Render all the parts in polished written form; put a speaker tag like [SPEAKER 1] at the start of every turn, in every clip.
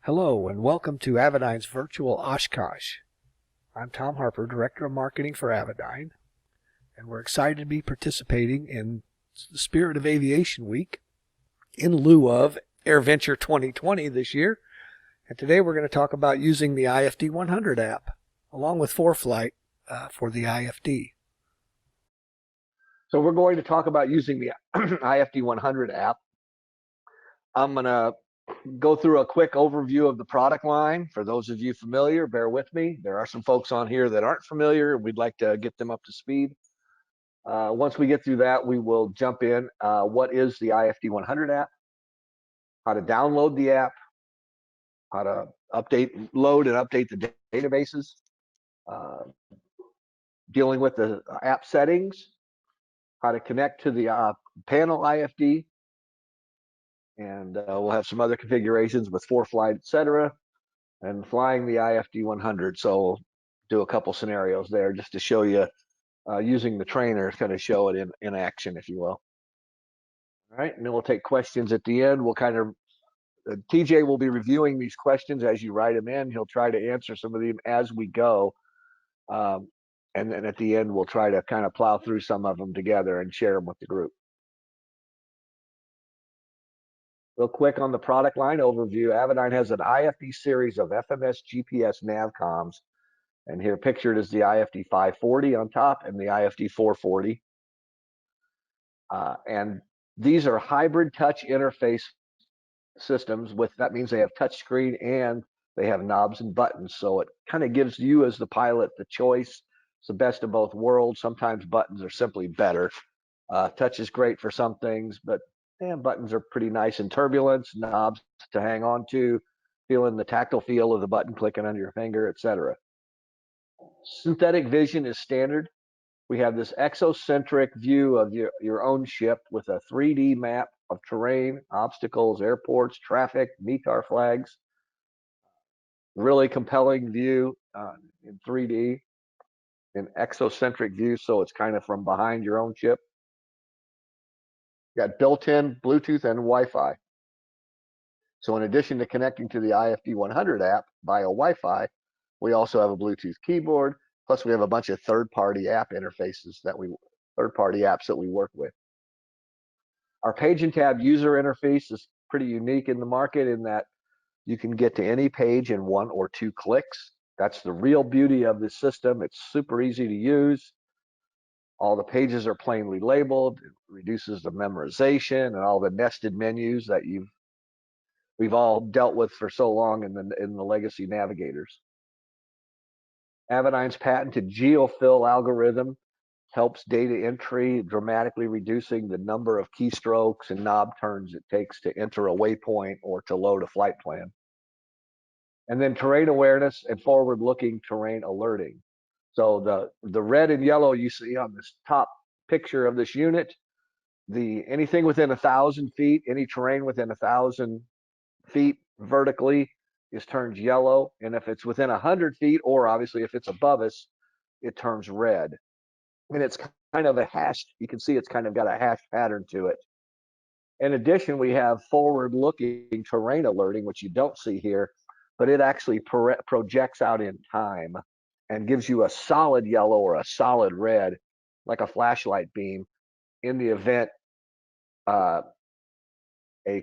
[SPEAKER 1] Hello and welcome to Avidyne's virtual Oshkosh. I'm Tom Harper, Director of Marketing for Avidyne, and we're excited to be participating in the Spirit of Aviation Week in lieu of AirVenture 2020 this year. And today we're going to talk about using the IFD100 app along with Foreflight for the IFD. So we're going to talk about using the IFD100 app. I'm going to go through a quick overview of the product line. For those of you familiar, bear with me. There are some folks on here that aren't familiar. We'd like to get them up to speed. Once we get through that, we will jump in. What is the IFD100 app? How to download the app? How to load and update the databases? Dealing with the app settings? How to connect to the panel IFD? And we'll have some other configurations with Foreflight, etc., and flying the IFD100. So we'll do a couple scenarios there just to show you using the trainer, kind of show it in action, if you will. All right, and then we'll take questions at the end. We'll kind of, TJ will be reviewing these questions as you write them in. He'll try to answer some of them as we go. And then at the end, we'll try to kind of plow through some of them together and share them with the group. Real quick on the product line overview, Avidyne has an IFD series of FMS GPS nav comms, and here pictured is the IFD 540 on top and the IFD 440. And these are hybrid touch interface systems that means they have touch screen and they have knobs and buttons. So it kind of gives you as the pilot the choice. It's the best of both worlds. Sometimes buttons are simply better. Touch is great for some things, but buttons are pretty nice in turbulence, knobs to hang on to, feeling the tactile feel of the button clicking under your finger, etc. Synthetic vision is standard. We have this exocentric view of your own ship with a 3D map of terrain, obstacles, airports, traffic, METAR flags. Really compelling view in 3D, an exocentric view, so it's kind of from behind your own ship. Got built-in Bluetooth and Wi-Fi. So in addition to connecting to the IFD100 app via Wi-Fi, we also have a Bluetooth keyboard. Plus, we have a bunch of third-party app interfaces third-party apps that we work with. Our page and tab user interface is pretty unique in the market in that you can get to any page in 1 or 2 clicks. That's the real beauty of this system. It's super easy to use. All the pages are plainly labeled. It reduces the memorization and all the nested menus that we've all dealt with for so long in the legacy navigators. Avidyne's patented geofill algorithm helps data entry, dramatically reducing the number of keystrokes and knob turns it takes to enter a waypoint or to load a flight plan. And then terrain awareness and forward-looking terrain alerting. So the red and yellow you see on this top picture of this unit, anything within 1,000 feet, any terrain within 1,000 feet vertically is turned yellow, and if it's within 100 feet, or obviously if it's above us, it turns red. And it's kind of a hashed, you can see it's kind of got a hash pattern to it. In addition, we have forward-looking terrain alerting, which you don't see here, but it actually projects out in time and gives you a solid yellow or a solid red, like a flashlight beam, in the event a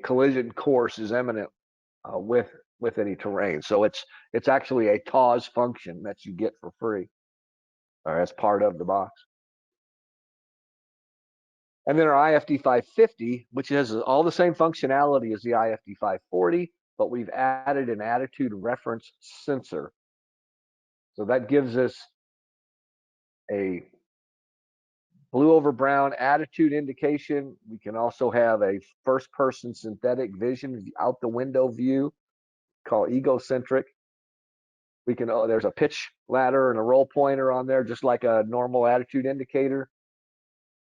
[SPEAKER 1] collision course is imminent with any terrain. So it's actually a TAWS function that you get for free, or as part of the box. And then our IFD 550, which has all the same functionality as the IFD 540, but we've added an attitude reference sensor. So that gives us a blue over brown attitude indication. We can also have a first-person synthetic vision out the window view called egocentric. We can there's a pitch ladder and a roll pointer on there, just like a normal attitude indicator,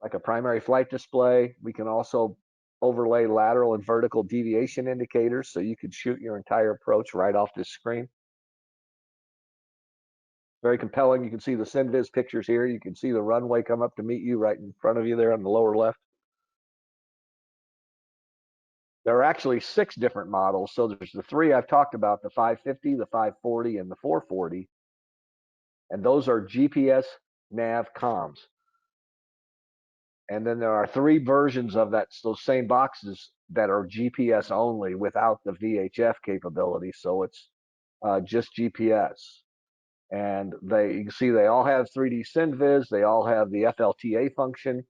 [SPEAKER 1] like a primary flight display. We can also overlay lateral and vertical deviation indicators, so you could shoot your entire approach right off this screen. Very compelling. You can see the SynViz pictures here. You can see the runway come up to meet you right in front of you there on the lower left. There are actually 6 different models. So there's the 3 I've talked about, the 550, the 540, and the 440. And those are GPS nav comms. And then there are 3 versions of those same boxes that are GPS only without the VHF capability. So it's just GPS. And you can see they all have 3D SynViz. They all have the FLTA function.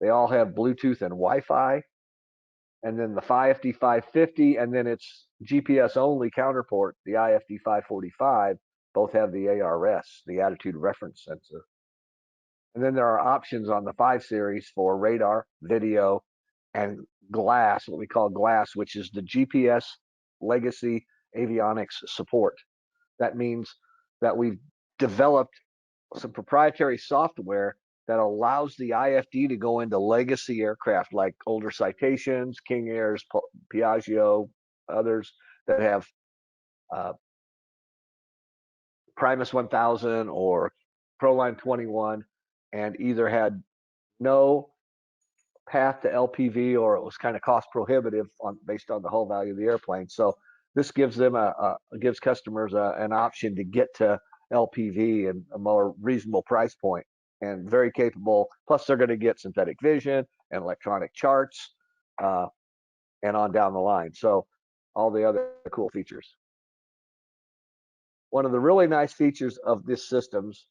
[SPEAKER 1] They all have Bluetooth and Wi-Fi. And then the IFD 550, and then its GPS only counterpart, the IFD 545, both have the ARS, the attitude reference sensor. And then there are options on the 5 series for radar, video, and glass, what we call glass, which is the GPS legacy avionics support. That means that we've developed some proprietary software that allows the IFD to go into legacy aircraft like older Citations, King Airs, Piaggio, others that have Primus 1000 or Proline 21, and either had no path to LPV or it was kind of cost prohibitive based on the hull value of the airplane. So this gives them gives customers an option to get to LPV and a more reasonable price point, and very capable. Plus, they're going to get synthetic vision and electronic charts, and on down the line. So all the other cool features. One of the really nice features of this systems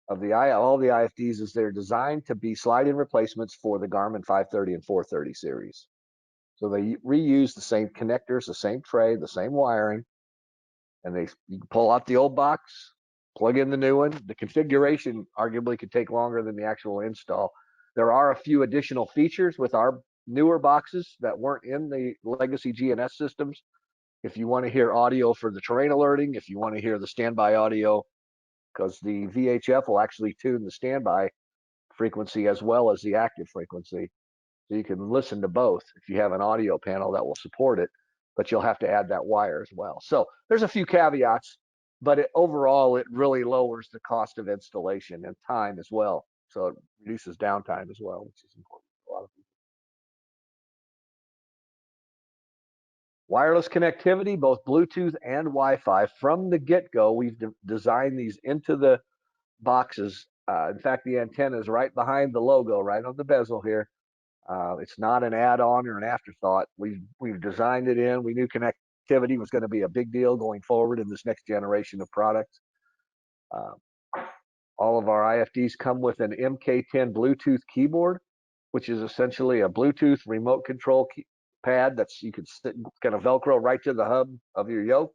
[SPEAKER 1] of all the IFDs is they're designed to be slide-in replacements for the Garmin 530 and 430 series. So they reuse the same connectors, the same tray, the same wiring, and you can pull out the old box, plug in the new one. The configuration arguably could take longer than the actual install. There are a few additional features with our newer boxes that weren't in the legacy GNS systems. If you want to hear audio for the terrain alerting, if you want to hear the standby audio, because the VHF will actually tune the standby frequency as well as the active frequency. So you can listen to both if you have an audio panel that will support it, but you'll have to add that wire as well. So there's a few caveats, but overall, it really lowers the cost of installation and time as well. So it reduces downtime as well, which is important for a lot of people. Wireless connectivity, both Bluetooth and Wi-Fi. From the get-go, we've designed these into the boxes. In fact, the antenna is right behind the logo, right on the bezel here. It's not an add-on or an afterthought. We've designed it in. We knew connectivity was going to be a big deal going forward in this next generation of products. All of our IFDs come with an MK10 Bluetooth keyboard, which is essentially a Bluetooth remote control pad you can kind of Velcro right to the hub of your yoke.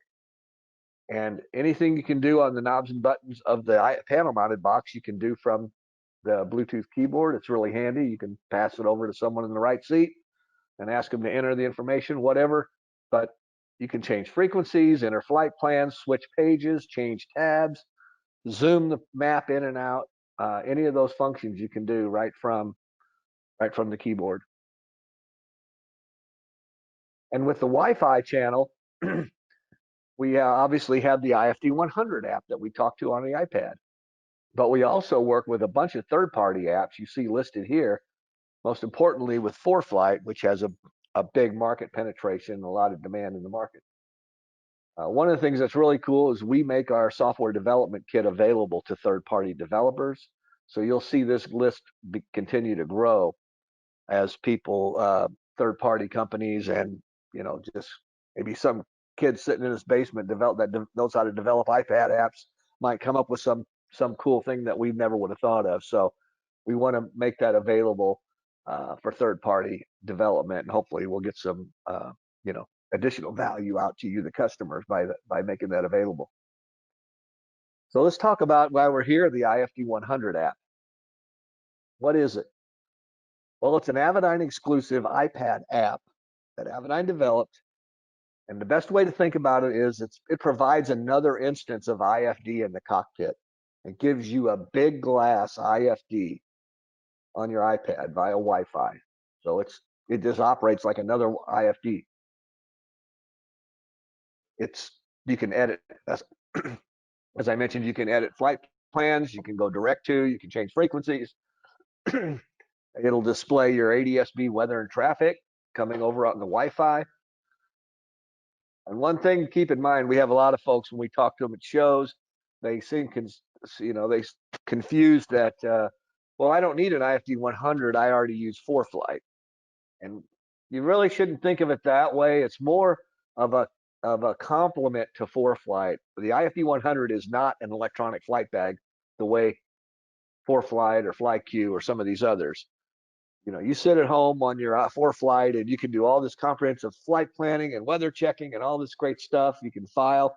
[SPEAKER 1] And anything you can do on the knobs and buttons of the panel-mounted box, you can do from the Bluetooth keyboard. It's really handy. You can pass it over to someone in the right seat and ask them to enter the information, whatever. But you can change frequencies, enter flight plans, switch pages, change tabs, zoom the map in and out. Any of those functions you can do right from the keyboard. And with the Wi-Fi channel, we obviously have the IFD100 app that we talked to on the iPad. But we also work with a bunch of third-party apps you see listed here, most importantly with Foreflight, which has a big market penetration and a lot of demand in the market. One of the things that's really cool is we make our software development kit available to third-party developers. So you'll see this list continue to grow as people, third-party companies, and just maybe some kid sitting in his basement that knows how to develop iPad apps might come up with some cool thing that we never would have thought of. So we want to make that available for third-party development, and hopefully we'll get some additional value out to you, the customers, by making that available. So let's talk about why we're here, the IFD100 app. What is it? Well, it's an Avidyne exclusive iPad app that Avidyne developed. And the best way to think about it is it provides another instance of IFD in the cockpit. It gives you a big glass IFD on your iPad via Wi-Fi. So it just operates like another IFD. You can edit, as I mentioned, you can edit flight plans, you can go direct to, you can change frequencies. It'll display your ADS-B weather and traffic. coming over on the Wi-Fi. And one thing to keep in mind, we have a lot of folks when we talk to them at shows, they seem they confused that well, I don't need an IFD 100. I already use Foreflight, and you really shouldn't think of it that way. It's more of a complement to Foreflight. The IFD 100 is not an electronic flight bag the way Foreflight or FlyQ or some of these others. You sit at home on your Foreflight and you can do all this comprehensive flight planning and weather checking and all this great stuff. You can file,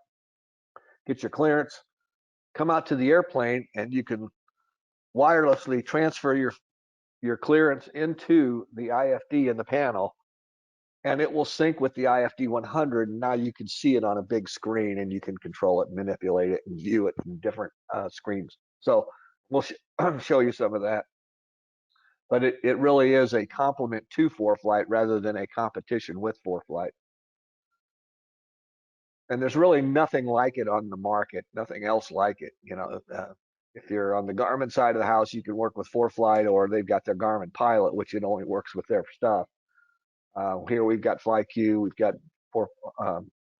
[SPEAKER 1] get your clearance, come out to the airplane, and you can wirelessly transfer your clearance into the IFD in the panel, and it will sync with the IFD 100. And now you can see it on a big screen, and you can control it, manipulate it, and view it in different screens. So we'll show you some of that. But it really is a complement to Foreflight rather than a competition with Foreflight. And there's really nothing like it on the market, nothing else like it. If you're on the Garmin side of the house, you can work with Foreflight, or they've got their Garmin Pilot, which it only works with their stuff. Here we've got FlyQ, we've got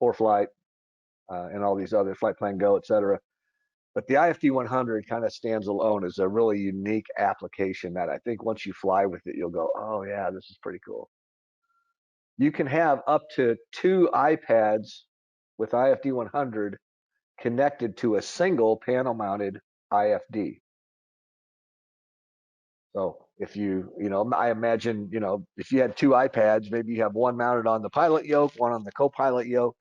[SPEAKER 1] Foreflight, and all these other Flight Plan Go, etc. But the IFD 100 kind of stands alone as a really unique application that I think once you fly with it, you'll go, oh yeah, this is pretty cool. You can have up to 2 iPads with IFD 100 connected to a single panel-mounted IFD. So if I imagine, if you had 2 iPads, maybe you have one mounted on the pilot yoke, one on the co-pilot yoke,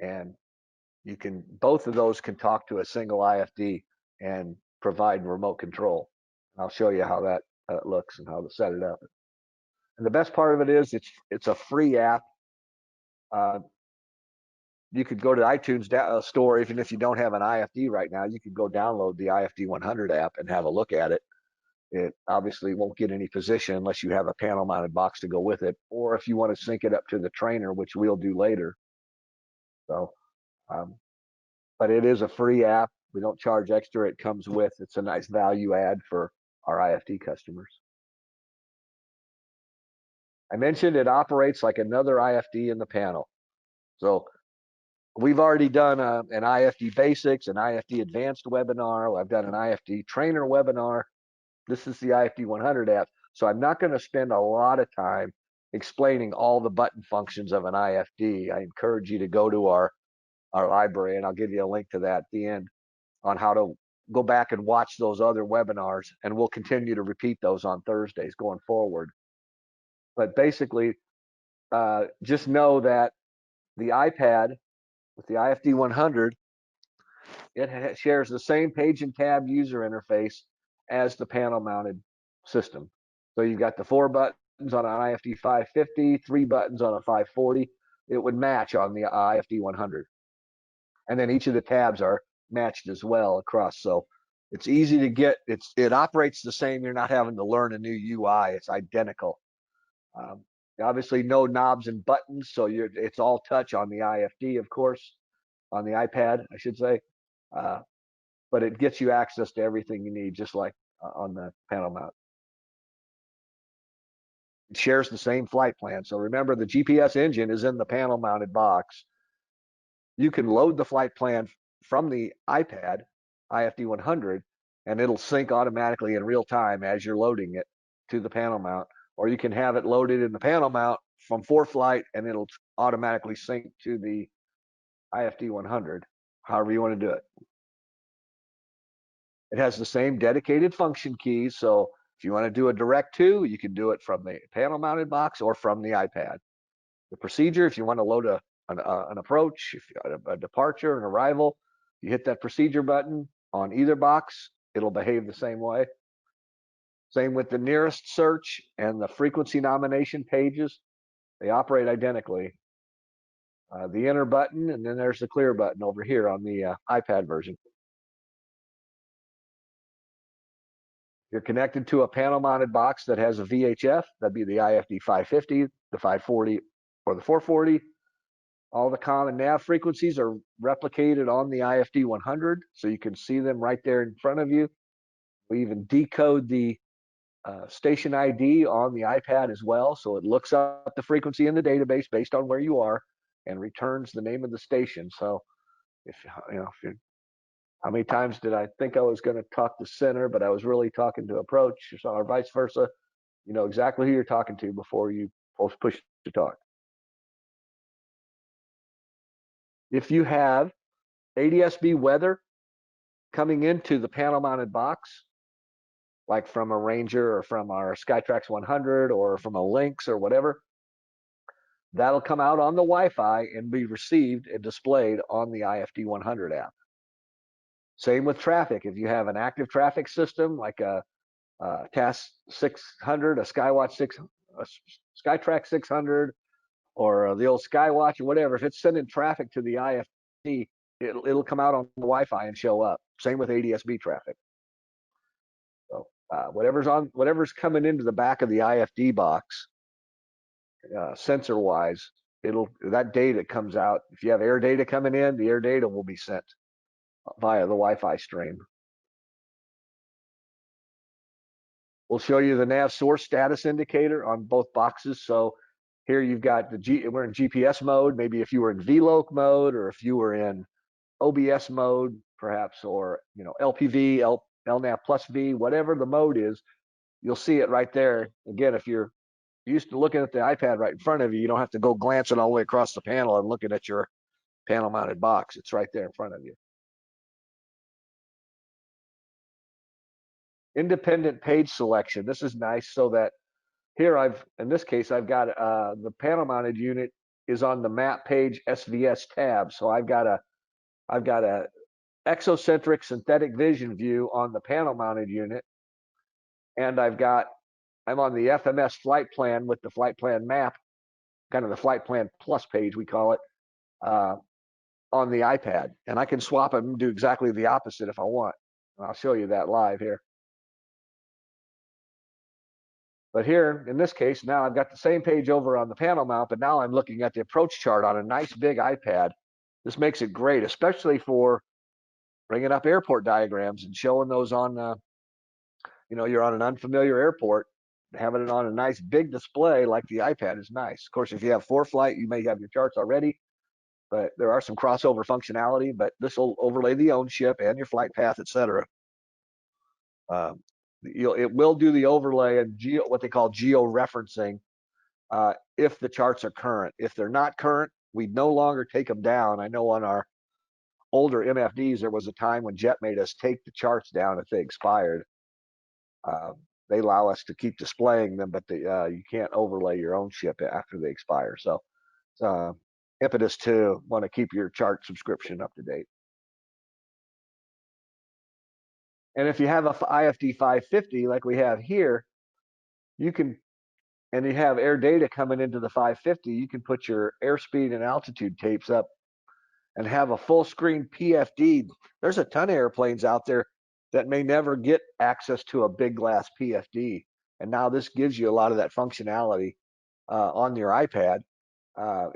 [SPEAKER 1] and both of those can talk to a single IFD and provide remote control. I'll show you how that looks and how to set it up. And the best part of it is it's a free app. You could go to the iTunes store, even if you don't have an IFD right now. You could go download the IFD100 app and have a look at it. It obviously won't get any position unless you have a panel-mounted box to go with it, or if you want to sync it up to the trainer, which we'll do later. So, but it is a free app. We don't charge extra. It comes with. It's a nice value add for our IFD customers. I mentioned it operates like another IFD in the panel. So we've already done an IFD Basics, an IFD Advanced webinar. I've done an IFD Trainer webinar. This is the IFD100 app. So I'm not going to spend a lot of time explaining all the button functions of an IFD. I encourage you to go to our library, and I'll give you a link to that at the end on how to go back and watch those other webinars, and we'll continue to repeat those on Thursdays going forward. But basically, just know that the iPad with the IFD 100, it shares the same page and tab user interface as the panel mounted system. So you've got the 4 buttons on an IFD 550, 3 buttons on a 540. It would match on the IFD 100. And then each of the tabs are matched as well across. So it's easy to get. It operates the same. You're not having to learn a new UI. It's identical. Obviously, no knobs and buttons, so it's all touch on the IFD, of course, on the iPad, I should say. But it gets you access to everything you need, just like on the panel mount. It shares the same flight plan. So remember, the GPS engine is in the panel mounted box. You can load the flight plan from the iPad, IFD 100, and it'll sync automatically in real time as you're loading it to the panel mount. Or you can have it loaded in the panel mount from Foreflight, and it'll automatically sync to the IFD 100, however you want to do it. It has the same dedicated function keys, so if you want to do a direct to, you can do it from the panel mounted box or from the iPad. The procedure, if you want to load an approach, if you have a departure, an arrival, you hit that procedure button on either box, it'll behave the same way. Same with the nearest search and the frequency nomination pages. They operate identically. The enter button, and then there's the clear button over here on the iPad version. You're connected to a panel-mounted box that has a VHF. That'd be the IFD 550, the 540, or the 440. All the comm and nav frequencies are replicated on the IFD 100, so you can see them right there in front of you. We even decode the station ID on the iPad as well. So it looks up the frequency in the database based on where you are and returns the name of the station. So if you know, if you how many times did I think I was going to talk to center, but I was really talking to approach, or vice versa? You know exactly who you're talking to before you push to talk. If you have ADSB weather coming into the panel mounted box, like from a Ranger or from our Skytrax 100 or from a Lynx or whatever, that'll come out on the Wi-Fi and be received and displayed on the IFD100 app. Same with traffic. If you have an active traffic system like a TAS 600, a Skywatch 6, a Skytrax 600, or the old Skywatch or whatever, if it's sending traffic to the IFD, it'll come out on the Wi-Fi and show up. Same with ADSB traffic. So whatever's coming into the back of the IFD box, sensor-wise, that data comes out. If you have air data coming in, the air data will be sent via the Wi-Fi stream. We'll show you the nav source status indicator on both boxes. So here you've got we're in GPS mode. Maybe if you were in VLOC mode, or if you were in OBS mode, perhaps, or LPV, LNAV plus V, whatever the mode is, you'll see it right there. Again, if you're used to looking at the iPad right in front of you, you don't have to go glancing all the way across the panel and looking at your panel mounted box. It's right there in front of you. Independent page selection. This is nice, so that here in this case, I've got the panel mounted unit is on the map page SVS tab. So I've got a exocentric synthetic vision view on the panel mounted unit. And I'm on the FMS flight plan with the flight plan map, kind of the flight plan plus page, we call it, on the iPad. And I can swap them and do exactly the opposite if I want. And I'll show you that live here. But here, in this case, now I've got the same page over on the panel mount, but now I'm looking at the approach chart on a nice big iPad. This makes it great, especially for bringing up airport diagrams and showing those on, you're on an unfamiliar airport. Having it on a nice big display like the iPad is nice. Of course, if you have Foreflight, you may have your charts already, but there are some crossover functionality, but this will overlay the own ship and your flight path, etc. It will do the overlay and what they call geo-referencing if the charts are current. If they're not current, we no longer take them down. I know on our older MFDs, there was a time when Jet made us take the charts down if they expired. They allow us to keep displaying them, but you can't overlay your own ship after they expire. So impetus to want to keep your chart subscription up to date. And if you have a IFD 550 like we have here, you have air data coming into the 550, you can put your airspeed and altitude tapes up and have a full screen PFD. There's a ton of airplanes out there that may never get access to a big glass PFD. And now this gives you a lot of that functionality on your iPad.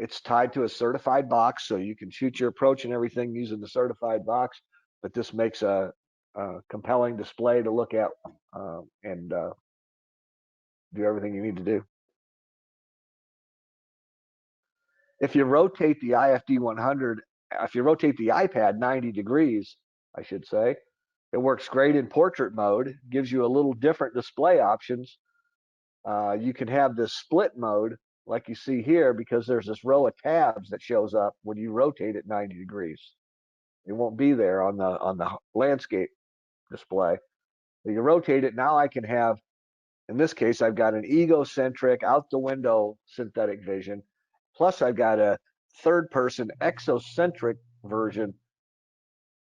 [SPEAKER 1] It's tied to a certified box, so you can shoot your approach and everything using the certified box, but this makes a compelling display to look at and do everything you need to do. If you rotate the IFD100, if you rotate the iPad 90 degrees, I should say, it works great in portrait mode, gives you a little different display options. You can have this split mode like you see here because there's this row of tabs that shows up when you rotate it 90 degrees. It won't be there on the landscape display. So you rotate it, now I can have, in this case, I've got an egocentric out the window synthetic vision, plus I've got a third person exocentric version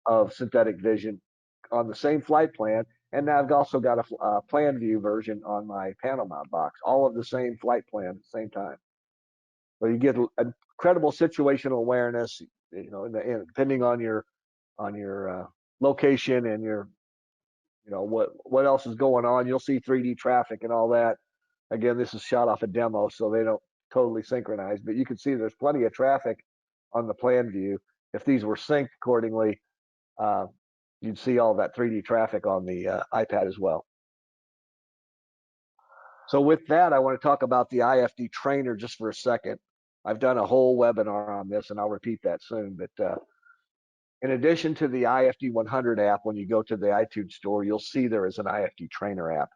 [SPEAKER 1] of synthetic vision on the same flight plan. And now I've also got a plan view version on my panel mount box, all of the same flight plan at the same time. So you get incredible situational awareness, depending on your location and your, what else is going on. You'll see 3D traffic and all that. Again, this is shot off a demo, so they don't totally synchronize, but you can see there's plenty of traffic on the plan view. If these were synced accordingly, you'd see all that 3D traffic on the iPad as well. So with that, I want to talk about the IFD trainer just for a second. I've done a whole webinar on this, and I'll repeat that soon. But in addition to the IFD100 app, when you go to the iTunes store, you'll see there is an IFD trainer app.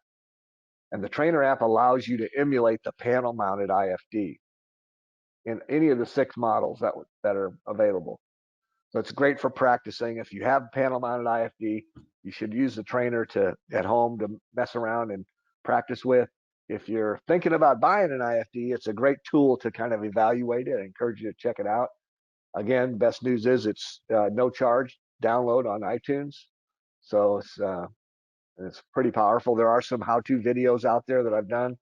[SPEAKER 1] And the trainer app allows you to emulate the panel-mounted IFD in any of the 6 models that are available. So it's great for practicing. If you have panel-mounted IFD, you should use the trainer at home to mess around and practice with. If you're thinking about buying an IFD, it's a great tool to kind of evaluate it. I encourage you to check it out. Again, best news is it's no charge download on iTunes. So it's pretty powerful. There are some how-to videos out there that I've done.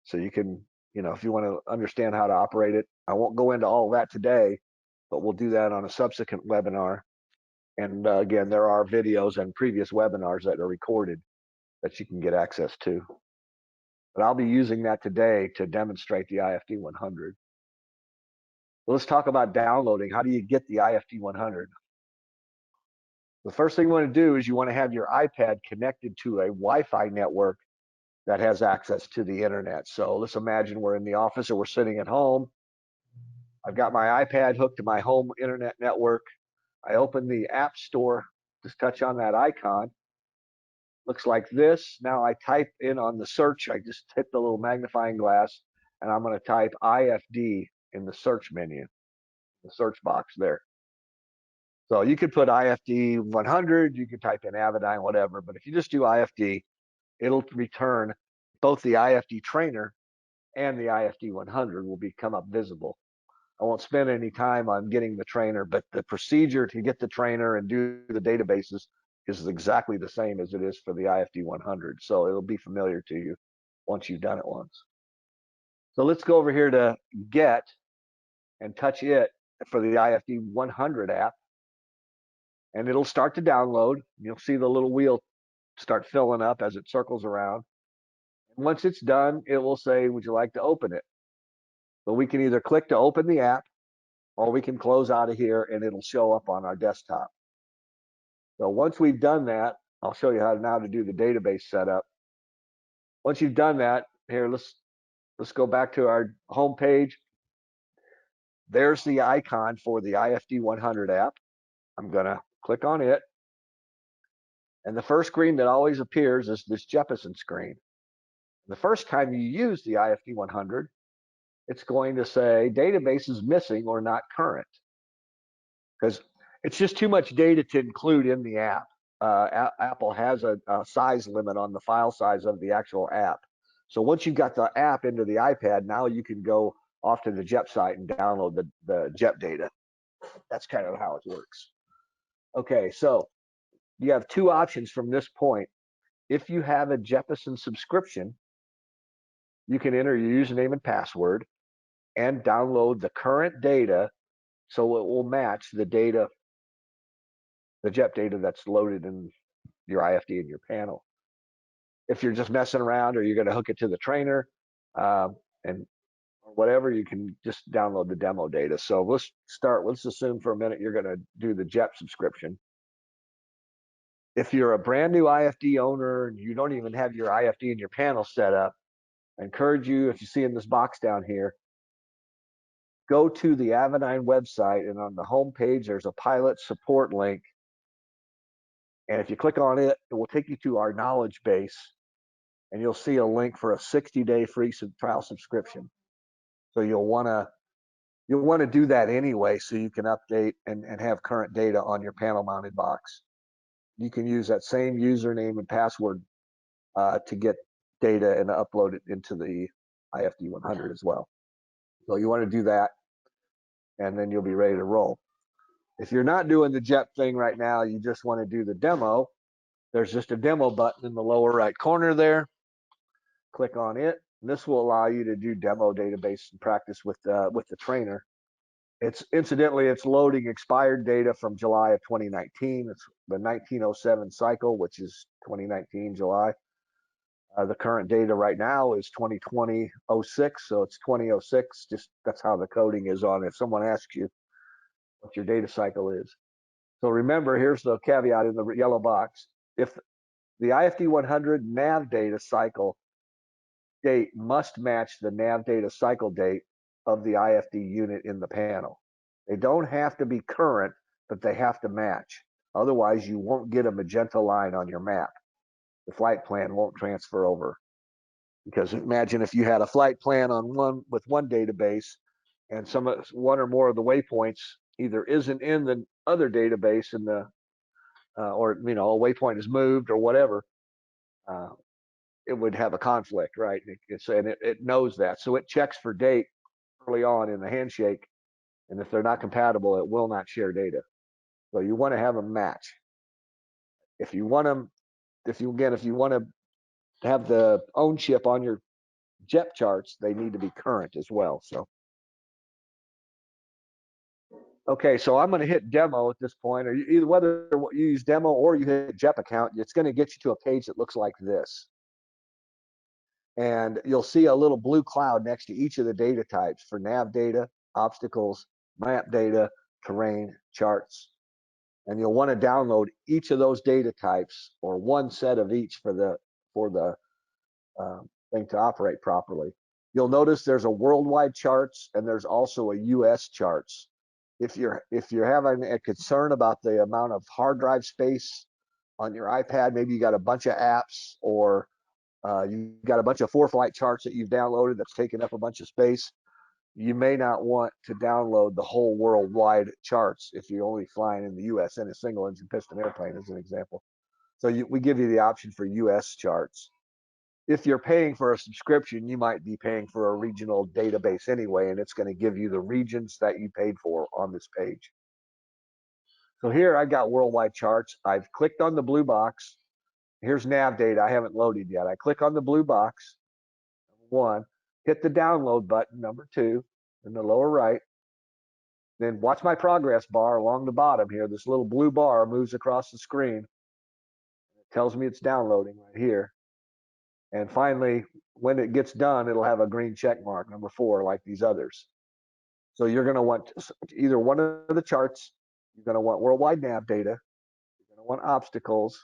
[SPEAKER 1] So you can, if you want to understand how to operate it, I won't go into all that today, but we'll do that on a subsequent webinar. And again, there are videos and previous webinars that are recorded that you can get access to. But I'll be using that today to demonstrate the IFD100. Well, let's talk about downloading. How do you get the IFD100? The first thing you want to do is you want to have your iPad connected to a Wi-Fi network that has access to the internet. So let's imagine we're in the office or we're sitting at home. I've got my iPad hooked to my home internet network. I open the App Store, just touch on that icon. Looks like this. Now I type in on the search, I just hit the little magnifying glass, and I'm going to type IFD in the search menu, the search box there. So you could put IFD 100, you could type in Avidyne, whatever, but if you just do IFD, it'll return both the IFD trainer and the IFD 100 will come up visible. I won't spend any time on getting the trainer, but the procedure to get the trainer and do the databases is exactly the same as it is for the IFD 100. So it'll be familiar to you once you've done it once. So let's go over here to Get and touch it for the IFD 100 app. And it'll start to download. You'll see the little wheel start filling up as it circles around. And once it's done, it will say, would you like to open it? So we can either click to open the app, or we can close out of here and it'll show up on our desktop. So once we've done that, I'll show you how now to do the database setup. Once you've done that, here, let's go back to our home page. There's the icon for the IFD100 app. I'm gonna click on it. And the first screen that always appears is this Jeppesen screen. The first time you use the IFD100, it's going to say database is missing or not current, because it's just too much data to include in the app. Apple has a size limit on the file size of the actual app. So once you've got the app into the iPad, now you can go off to the JEP site and download the JEP data. That's kind of how it works. Okay, so you have 2 options from this point. If you have a Jeppesen subscription, you can enter your username and password and download the current data, so it will match the data, the JEP data that's loaded in your IFD in your panel. If you're just messing around or you're going to hook it to the trainer and whatever, you can just download the demo data. So let's assume for a minute you're going to do the JEP subscription. If you're a brand new IFD owner and you don't even have your IFD in your panel set up, I encourage you, if you see in this box down here, go to the Avidyne website, and on the home page there's a pilot support link. And if you click on it, it will take you to our knowledge base, and you'll see a link for a 60-day free trial subscription. So you'll want to do that anyway, so you can update and have current data on your panel mounted box. You can use that same username and password to get data and upload it into the IFD100 as well. So you want to do that, and then you'll be ready to roll. If you're not doing the JEP thing right now, you just want to do the demo, there's just a demo button in the lower right corner there. Click on it. This will allow you to do demo database and practice with the trainer. It's loading expired data from July of 2019. It's the 1907 cycle, which is 2019 July. The current data right now is 2020-06, so it's 2006. Just that's how the coding is on it. If someone asks you what your data cycle is. So remember, here's the caveat in the yellow box. If the IFD100 nav data cycle date must match the nav data cycle date of the IFD unit in the panel. They don't have to be current, but they have to match. Otherwise, you won't get a magenta line on your map. The flight plan won't transfer over. Because imagine if you had a flight plan on one database, and one or more of the waypoints either isn't in the other database in the or a waypoint is moved or whatever, uh, it would have a conflict, right? It knows that, so it checks for date early on in the handshake, and if they're not compatible, it will not share data. So you want to have them match. If you want them, if you want to have the own chip on your JEP charts, they need to be current as well. So okay, so I'm going to hit demo at this point, or either whether you use demo or you hit JEP account, it's going to get you to a page that looks like this. And you'll see a little blue cloud next to each of the data types for nav data, obstacles, map data, terrain, charts. And you'll want to download each of those data types or one set of each for the thing to operate properly. You'll notice there's a worldwide charts and there's also a US charts. If you're having a concern about the amount of hard drive space on your iPad, maybe you got a bunch of apps, or you've got a bunch of Foreflight charts that you've downloaded that's taking up a bunch of space, you may not want to download the whole worldwide charts if you're only flying in the US in a single engine piston airplane, as an example. So we give you the option for US charts. If you're paying for a subscription, you might be paying for a regional database anyway, and it's going to give you the regions that you paid for on this page. So here I got worldwide charts. I've clicked on the blue box. Here's nav data. I haven't loaded yet. I click on the blue box, one, hit the download button, number two, in the lower right. Then watch my progress bar along the bottom here. This little blue bar moves across the screen. It tells me it's downloading right here. And finally, when it gets done, it'll have a green check mark, number 4, like these others. So you're going to want either one of the charts. You're going to want worldwide nav data. You're going to want obstacles.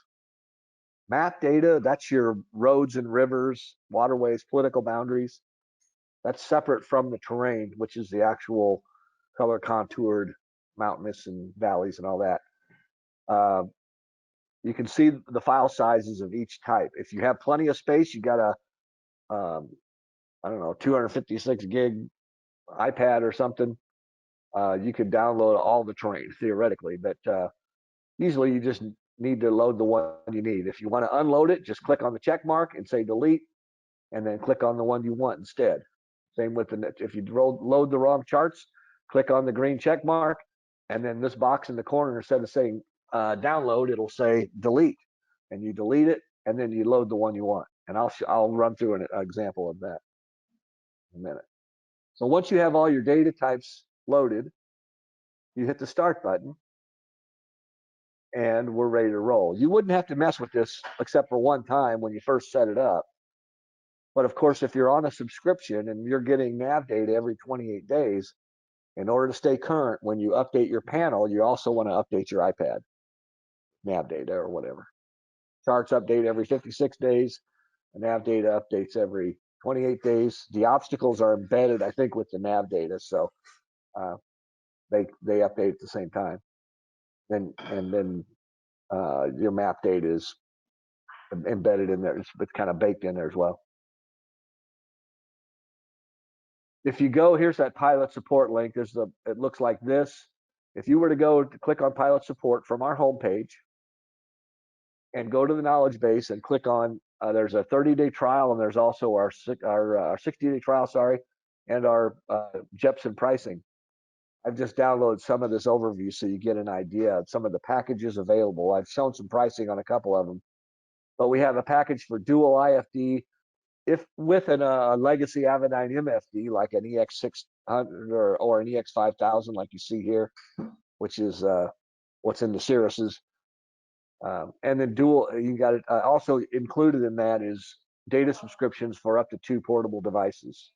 [SPEAKER 1] Map data, that's your roads and rivers, waterways, political boundaries. That's separate from the terrain, which is the actual color contoured mountainous and valleys and all that. You can see the file sizes of each type. If you have plenty of space, you got a, I don't know, 256 gig iPad or something, you could download all the terrain theoretically, but usually you just need to load the one you need. If you want to unload it, just click on the check mark and say delete, and then click on the one you want instead. Same with if you load the wrong charts, click on the green check mark, and then this box in the corner, instead of saying download, it'll say delete, and you delete it, and then you load the one you want. And I'll run through an example of that in a minute. So once you have all your data types loaded, you hit the start button, and we're ready to roll. You wouldn't have to mess with this except for one time when you first set it up. But of course, if you're on a subscription and you're getting nav data every 28 days, in order to stay current, when you update your panel, you also want to update your iPad nav data or whatever. Charts update every 56 days. Nav data updates every 28 days. The obstacles are embedded, I think, with the nav data, so they update at the same time. Then your map data is embedded in there. It's kind of baked in there as well. If you go, here's that pilot support link. It looks like this. If you were to go to click on pilot support from our homepage and go to the knowledge base and click on, there's a 30-day trial, and there's also our 60-day trial, sorry, and our JEPs and pricing. I've just downloaded some of this overview so you get an idea of some of the packages available. I've shown some pricing on a couple of them, but we have a package for dual IFD, if with a legacy Avidyne MFD like an EX600 or an EX5000, like you see here, which is what's in the Cirruses. And then dual, you got it. Also included in that is data subscriptions for up to 2 portable devices.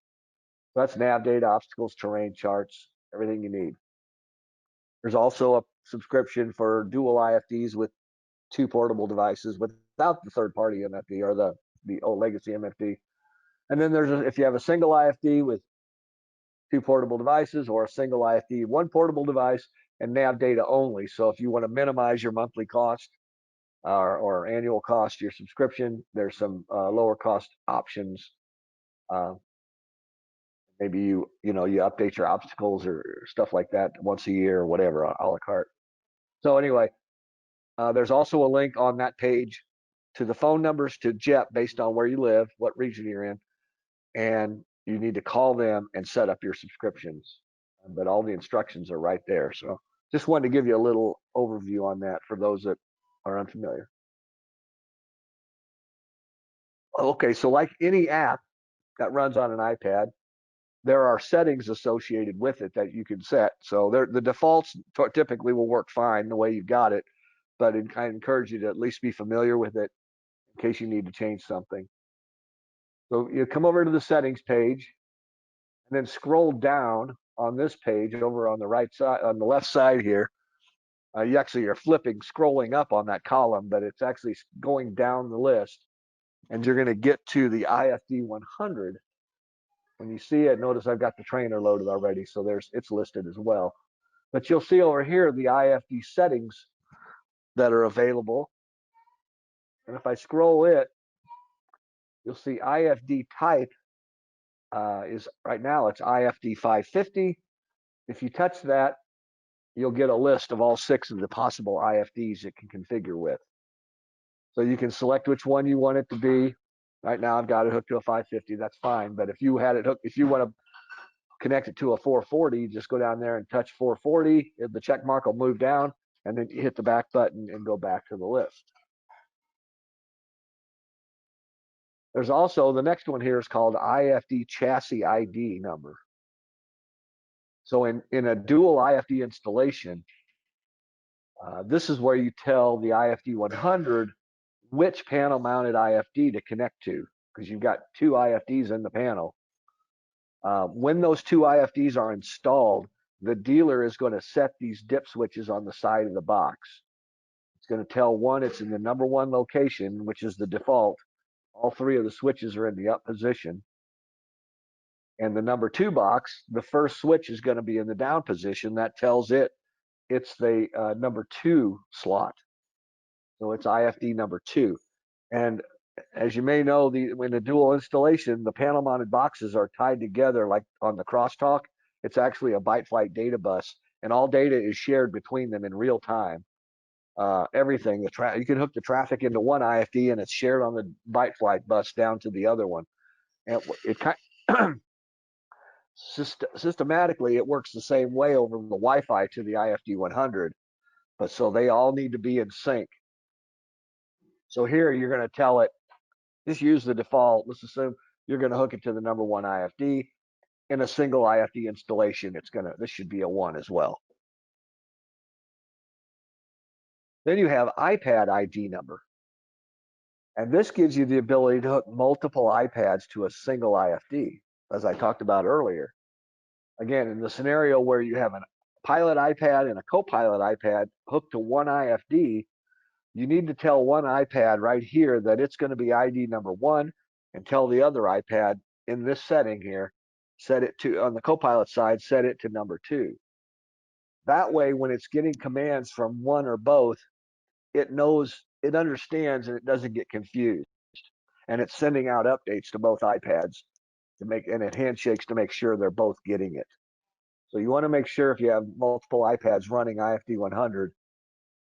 [SPEAKER 1] So that's nav data, obstacles, terrain, charts, everything you need. There's also a subscription for dual IFDs with 2 portable devices without the third-party MFD or the old legacy MFD. And then if you have a single IFD with 2 portable devices, or a single IFD, 1 portable device, and nav data only. So if you want to minimize your monthly cost or annual cost to your subscription, there's some lower cost options. Uh, maybe you update your obstacles or stuff like that once a year or whatever, a la carte. So anyway, there's also a link on that page to the phone numbers to JEP based on where you live, what region you're in, and you need to call them and set up your subscriptions. But all the instructions are right there. So just wanted to give you a little overview on that for those that are unfamiliar. Okay, so like any app that runs on an iPad, there are settings associated with it that you can set. So the defaults typically will work fine the way you've got it, but I encourage you to at least be familiar with it in case you need to change something. So you come over to the settings page and then scroll down on this page over on the right side, on the left side here. You're flipping, scrolling up on that column, but it's actually going down the list, and you're going to get to the IFD100. When you see it, notice I've got the trainer loaded already, so it's listed as well. But you'll see over here the IFD settings that are available. And if I scroll it, you'll see IFD type is right now it's IFD 550. If you touch that, you'll get a list of all 6 of the possible IFDs it can configure with. So you can select which one you want it to be. Right now I've got it hooked to a 550, that's fine. But if you had it hooked, if you want to connect it to a 440, just go down there and touch 440, the check mark will move down, and then you hit the back button and go back to the list. There's also, the next one here is called IFD chassis ID number. So in a dual IFD installation, this is where you tell the IFD100 which panel mounted IFD to connect to, because you've got 2 IFDs in the panel. When those 2 IFDs are installed, the dealer is going to set these dip switches on the side of the box. It's going to tell one it's in the number 1 location, which is the default. All 3 of the switches are in the up position. And the number 2 box, the first switch is going to be in the down position. That tells it it's the number 2 slot. So it's IFD number 2. And as you may know, in a dual installation, the panel mounted boxes are tied together like on the crosstalk. It's actually a byte flight data bus, and all data is shared between them in real time. Everything, you can hook the traffic into one IFD and it's shared on the byte flight bus down to the other one. And systematically, it works the same way over the Wi-Fi to the IFD100, but so they all need to be in sync. So here you're going to tell it, just use the default. Let's assume you're going to hook it to the number 1 IFD. In a single IFD installation, this should be a 1 as well. Then you have iPad ID number. And this gives you the ability to hook multiple iPads to a single IFD, as I talked about earlier. Again, in the scenario where you have a pilot iPad and a co-pilot iPad hooked to one IFD, you need to tell one iPad right here that it's going to be ID number 1, and tell the other iPad in this setting here, set it to, on the co-pilot side, set it to number 2. That way, when it's getting commands from one or both, it knows, it understands, and it doesn't get confused. And it's sending out updates to both iPads and it handshakes to make sure they're both getting it. So you want to make sure if you have multiple iPads running IFD100,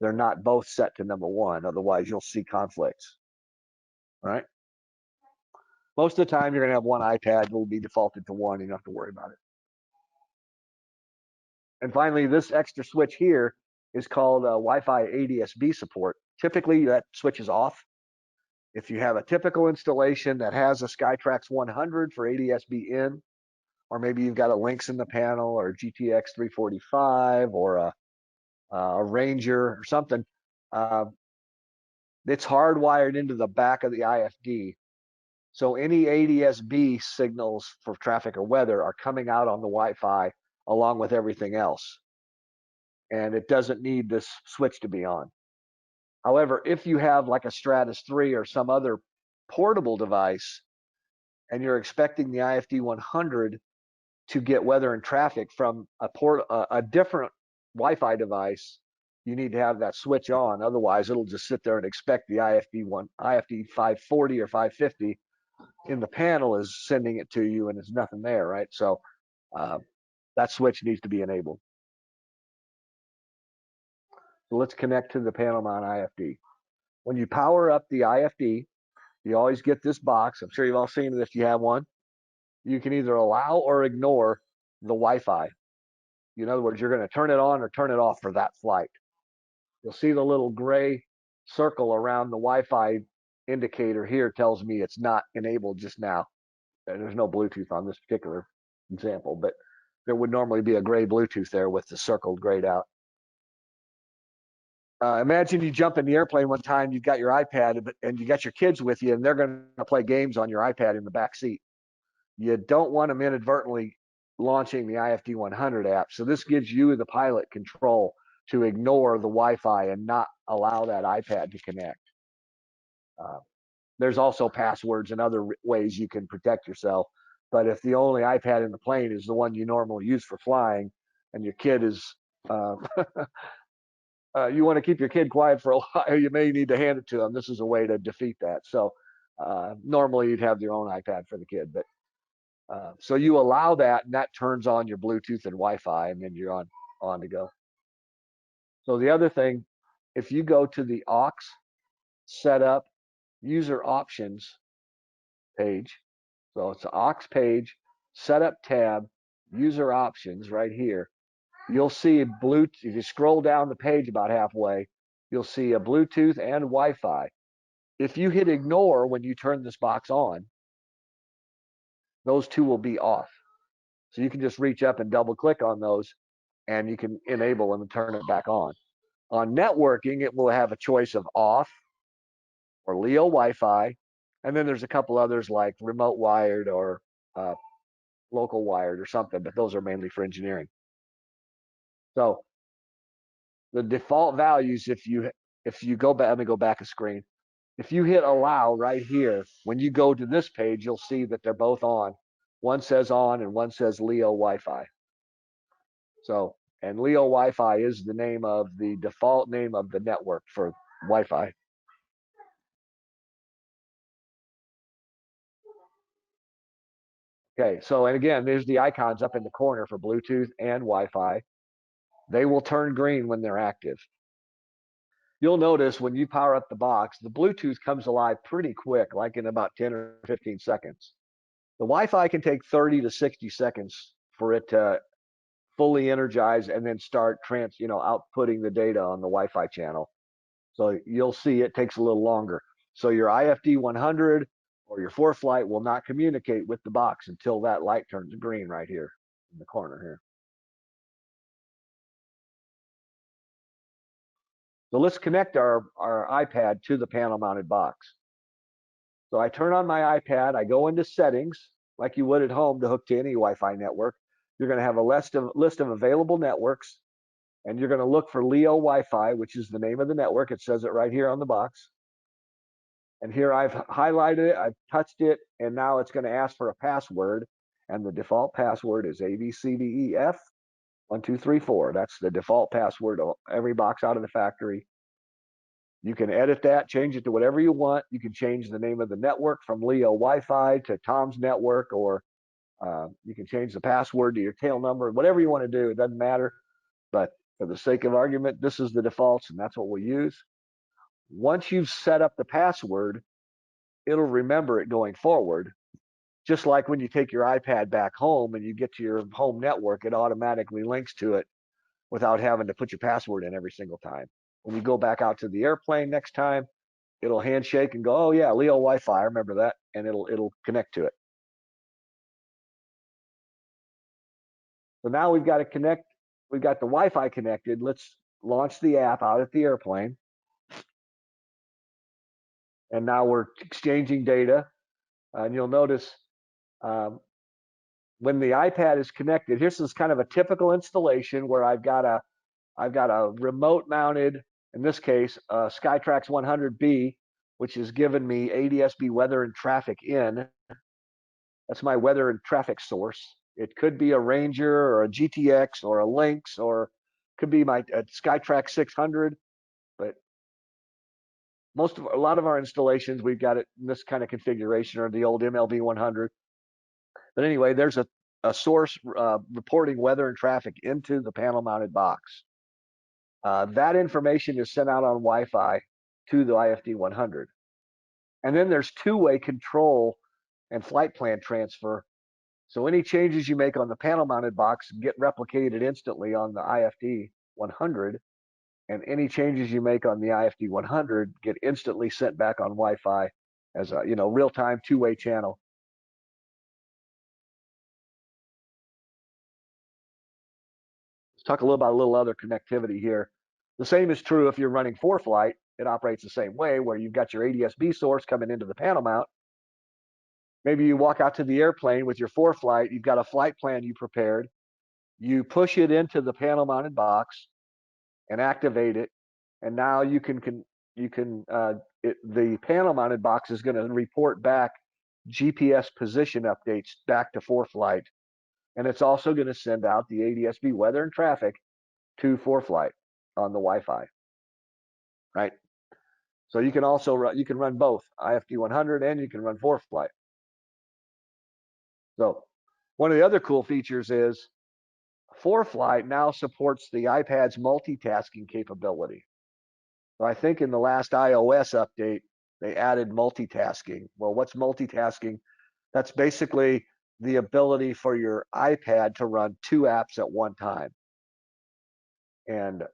[SPEAKER 1] they're not both set to number 1. Otherwise, you'll see conflicts. All right. Most of the time, you're going to have one iPad will be defaulted to 1. You don't have to worry about it. And finally, this extra switch here is called Wi-Fi ADSB support. Typically, that switch is off. If you have a typical installation that has a Skytrax 100 for ADSB in, or maybe you've got a Lynx in the panel, or a GTX 345, or a Ranger or something, it's hardwired into the back of the IFD. So any ADSB signals for traffic or weather are coming out on the Wi-Fi along with everything else. And it doesn't need this switch to be on. However, if you have like a Stratus 3 or some other portable device, and you're expecting the IFD100 to get weather and traffic from a different Wi-Fi device, you need to have that switch on. Otherwise, it'll just sit there and expect the IFD 540 or 550 in the panel is sending it to you, and there's nothing there, right? So uh, that switch needs to be enabled. So let's connect to the panel mount IFD. When you power up the IFD, you always get this box. I'm sure you've all seen it if you have one. You can either allow or ignore the Wi-Fi. In other words, you're going to turn it on or turn it off for that flight. You'll see the little gray circle around the Wi-Fi indicator here tells me it's not enabled just now. And there's no Bluetooth on this particular example, but there would normally be a gray Bluetooth there with the circled grayed out. Imagine you jump in the airplane one time, you've got your iPad and you got your kids with you, and they're going to play games on your iPad in the back seat. You don't want them inadvertently launching the IFD100 app. So this gives you, the pilot, control to ignore the Wi-Fi and not allow that iPad to connect. There's also passwords and other ways you can protect yourself. But if the only iPad in the plane is the one you normally use for flying, and your kid is, you want to keep your kid quiet for a while, you may need to hand it to them. This is a way to defeat that. So normally you'd have your own iPad for the kid, but so you allow that, and that turns on your Bluetooth and Wi-Fi, and then you're on to go. So the other thing, if you go to the aux setup user options page, so it's the aux page, setup tab, user options right here, you'll see Bluetooth. If you scroll down the page about halfway, you'll see a Bluetooth and Wi-Fi. If you hit ignore when you turn this box on, those two will be off. So you can just reach up and double click on those, and you can enable them and turn it back on. On networking, it will have a choice of off or LEO Wi-Fi, and then there's a couple others like remote wired or local wired or something, but those are mainly for engineering. So the default values, if you go back, let me go back a screen. If you hit allow right here, when you go to this page, you'll see that they're both on. One says on and one says LEO Wi-Fi. So, and LEO Wi-Fi is the default name of the network for Wi-Fi. Okay, so, and again, there's the icons up in the corner for Bluetooth and Wi-Fi. They will turn green when they're active. You'll notice when you power up the box, the Bluetooth comes alive pretty quick, like in about 10 or 15 seconds. The Wi-Fi can take 30 to 60 seconds for it to fully energize and then start outputting the data on the Wi-Fi channel. So you'll see it takes a little longer. So your IFD100 or your Foreflight will not communicate with the box until that light turns green right here in the corner here. So let's connect our iPad to the panel mounted box. So I turn on my iPad, I go into settings like you would at home to hook to any Wi-Fi network. You're going to have a list of available networks, and you're going to look for LEO Wi-Fi, which is the name of the network. It says it right here on the box. And here I've highlighted it, I've touched it, and now it's going to ask for a password. And the default password is ABCDEF1234. That's the default password of every box out of the factory. You can edit that, change it to whatever you want. You can change the name of the network from LEO Wi-Fi to Tom's network, or you can change the password to your tail number, whatever you want to do. It doesn't matter. But for the sake of argument, this is the defaults, and that's what we'll use. Once you've set up the password, it'll remember it going forward. Just like when you take your iPad back home and you get to your home network, it automatically links to it without having to put your password in every single time. When you go back out to the airplane next time, it'll handshake and go, oh yeah, LEO Wi-Fi, I remember that, and it'll connect to it. So now we've got the Wi-Fi connected. Let's launch the app out at the airplane. And now we're exchanging data. And you'll notice when the iPad is connected, here's this kind of a typical installation where I've got a remote mounted, in this case, Skytrax 100B, which has given me ADS-B weather and traffic in. That's my weather and traffic source. It could be a Ranger or a GTX or a Lynx, or could be my Skytrax 600. But a lot of our installations, we've got it in this kind of configuration, or the old MLB 100. But anyway, there's a source reporting weather and traffic into the panel mounted box. That information is sent out on Wi-Fi to the IFD100. And then there's two-way control and flight plan transfer. So any changes you make on the panel mounted box get replicated instantly on the IFD100, and any changes you make on the IFD100 get instantly sent back on Wi-Fi as a real-time two-way channel. Let's talk a little about a little other connectivity here. The same is true if you're running Foreflight. It operates the same way, where you've got your ADS-B source coming into the panel mount. Maybe you walk out to the airplane with your Foreflight. You've got a flight plan you prepared. You push it into the panel mounted box and activate it, and now the panel mounted box is going to report back GPS position updates back to Foreflight, and it's also going to send out the ADS-B weather and traffic to Foreflight on the Wi-Fi, right? So you can also run both IFD100 and you can run Foreflight. So one of the other cool features is Foreflight now supports the iPad's multitasking capability. So I think in the last iOS update, they added multitasking. Well, what's multitasking? That's basically the ability for your iPad to run two apps at one time. And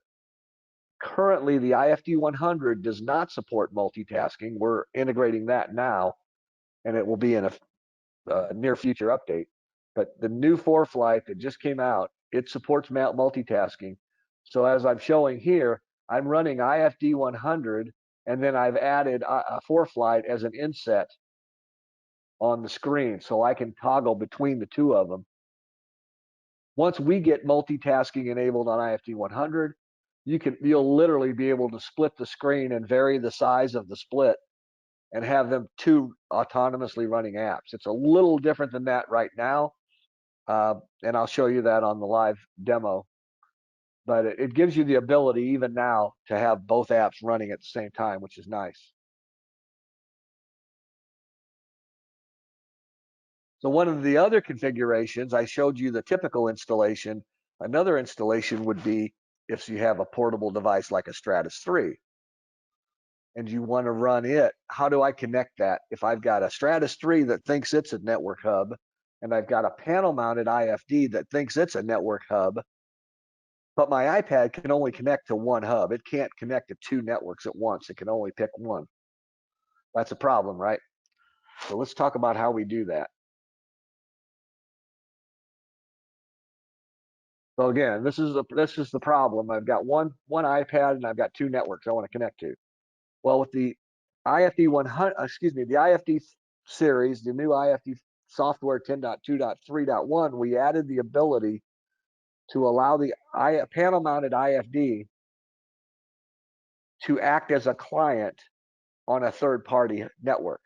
[SPEAKER 1] currently, the IFD100 does not support multitasking. We're integrating that now, and it will be in a near future update. But the new Foreflight that just came out, it supports multitasking. So as I'm showing here, I'm running IFD100, and then I've added a Foreflight as an inset on the screen, so I can toggle between the two of them. Once we get multitasking enabled on IFD100, you'll literally be able to split the screen and vary the size of the split and have them two autonomously running apps. It's a little different than that right now, and I'll show you that on the live demo. But it gives you the ability even now to have both apps running at the same time, which is nice. So one of the other configurations, I showed you the typical installation. Another installation would be if you have a portable device like a Stratus 3 and you want to run it. How do I connect that? If I've got a Stratus 3 that thinks it's a network hub, and I've got a panel mounted IFD that thinks it's a network hub, but my iPad can only connect to one hub. It can't connect to two networks at once. It can only pick one. That's a problem, right? So let's talk about how we do that. So again, this is the problem. I've got one iPad and I've got two networks I want to connect to. Well, with the the IFD series, the new IFD software 10.2.3.1, we added the ability to allow the panel-mounted IFD to act as a client on a third-party network.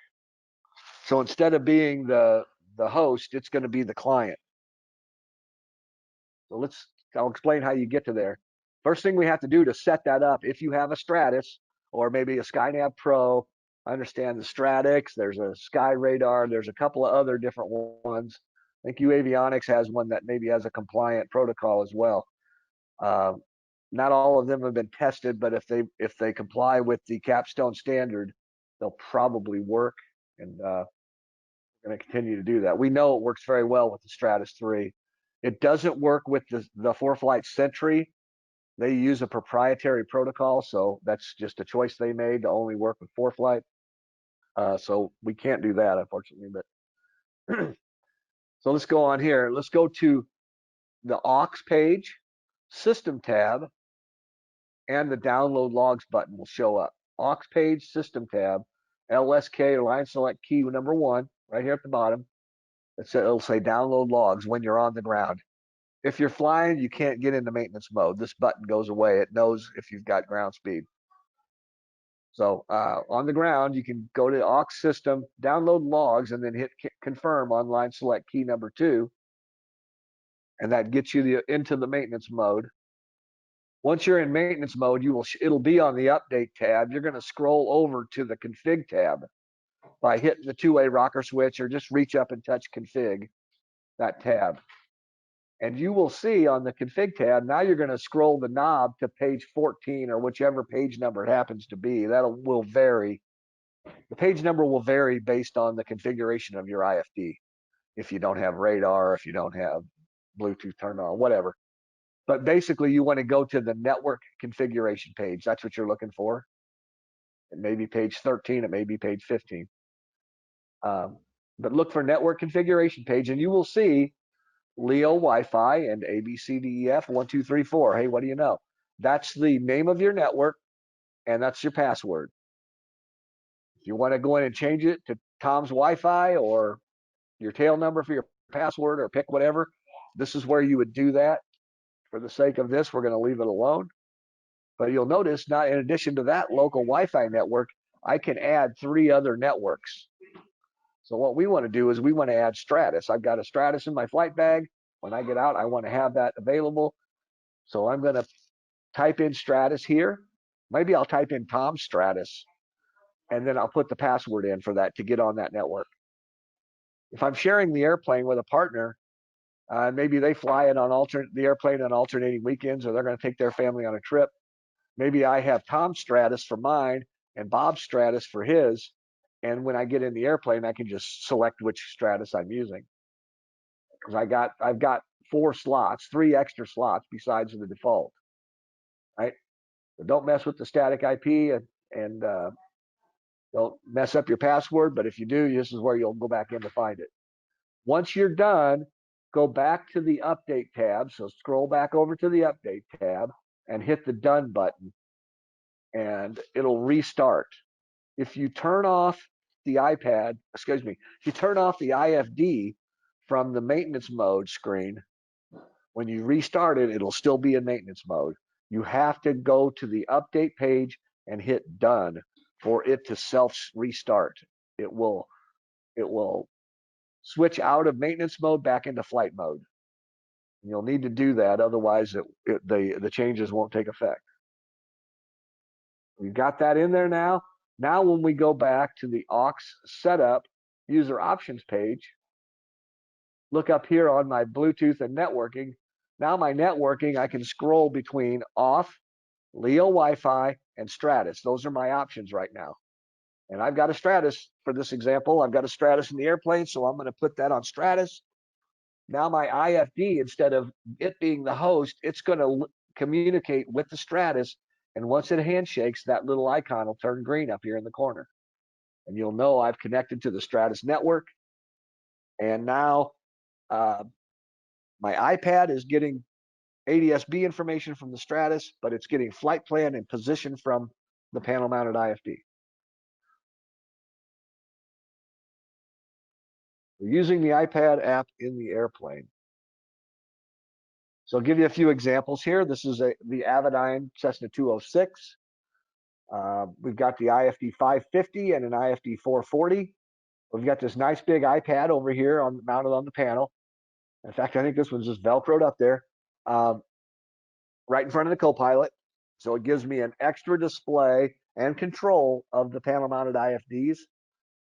[SPEAKER 1] So instead of being the host, it's going to be the client. So I'll explain how you get to there. First thing we have to do to set that up, if you have a Stratus or maybe a SkyNav Pro, I understand the Stratix, there's a Sky Radar, there's a couple of other different ones. I think Avionics has one that maybe has a compliant protocol as well. Not all of them have been tested, but if they comply with the Capstone standard, they'll probably work, and we're going to continue to do that. We know it works very well with the Stratus 3. It doesn't work with the Foreflight Sentry. They use a proprietary protocol, so that's just a choice they made to only work with Foreflight. So we can't do that, unfortunately. But so let's go on here. Let's go to the aux page, system tab, and the download logs button will show up. Aux page, system tab, LSK, line select key number 1, right here at the bottom. It'll say download logs when you're on the ground. If you're flying, you can't get into maintenance mode. This button goes away. It knows if you've got ground speed. So on the ground, you can go to aux system, download logs, and then hit confirm online, select key number 2, and that gets you into the maintenance mode. Once you're in maintenance mode, it'll be on the update tab. You're going to scroll over to the config tab by hitting the 2-way rocker switch, or just reach up and touch config, that tab. And you will see on the config tab, now you're going to scroll the knob to page 14 or whichever page number it happens to be. That will vary. The page number will vary based on the configuration of your IFD. If you don't have radar, if you don't have Bluetooth turned on, whatever. But basically, you want to go to the network configuration page. That's what you're looking for. It may be page 13. It may be page 15. But look for network configuration page, and you will see Leo Wi-Fi and ABCDEF 1, 2, 3, 4. Hey, what do you know? That's the name of your network, and that's your password. If you want to go in and change it to Tom's Wi-Fi or your tail number for your password, or pick whatever, this is where you would do that. For the sake of this, we're going to leave it alone. But you'll notice, not in addition to that local Wi-Fi network, I can add 3 other networks. So what we want to do is we want to add Stratus. I've got a Stratus in my flight bag. When I get out, I want to have that available. So I'm going to type in Stratus here. Maybe I'll type in Tom Stratus, and then I'll put the password in for that to get on that network. If I'm sharing the airplane with a partner, maybe they fly it on the airplane on alternating weekends, or they're going to take their family on a trip. Maybe I have Tom Stratus for mine and Bob Stratus for his. And when I get in the airplane, I can just select which Stratus I'm using. Because I've got 4 slots, 3 extra slots besides the default. Right? So don't mess with the static IP, and don't mess up your password. But if you do, this is where you'll go back in to find it. Once you're done, go back to the update tab. So scroll back over to the update tab and hit the done button, and it'll restart. If you turn off the if you turn off the IFD from the maintenance mode screen, when you restart it, it'll still be in maintenance mode. You have to go to the update page and hit done for it to self restart. It will switch out of maintenance mode back into flight mode. You'll need to do that, otherwise the changes won't take effect. We've got that in there now. Now when we go back to the aux setup user options page, look up here on my Bluetooth and networking. Now my networking, I can scroll between off, Leo Wi-Fi, and Stratus. Those are my options right now. And I've got a Stratus for this example. I've got a Stratus in the airplane, so I'm going to put that on Stratus. Now my IFD, instead of it being the host, it's going to communicate with the Stratus. And once it handshakes, that little icon will turn green up here in the corner. And you'll know I've connected to the Stratus network. And now my iPad is getting ADS-B information from the Stratus, but it's getting flight plan and position from the panel-mounted IFD. We're using the iPad app in the airplane. So I'll give you a few examples here. This is the Avidyne Cessna 206. We've got the IFD 550 and an IFD 440. We've got this nice big iPad over here mounted on the panel. In fact, I think this one's just Velcroed up there, right in front of the co-pilot. So it gives me an extra display and control of the panel-mounted IFDs.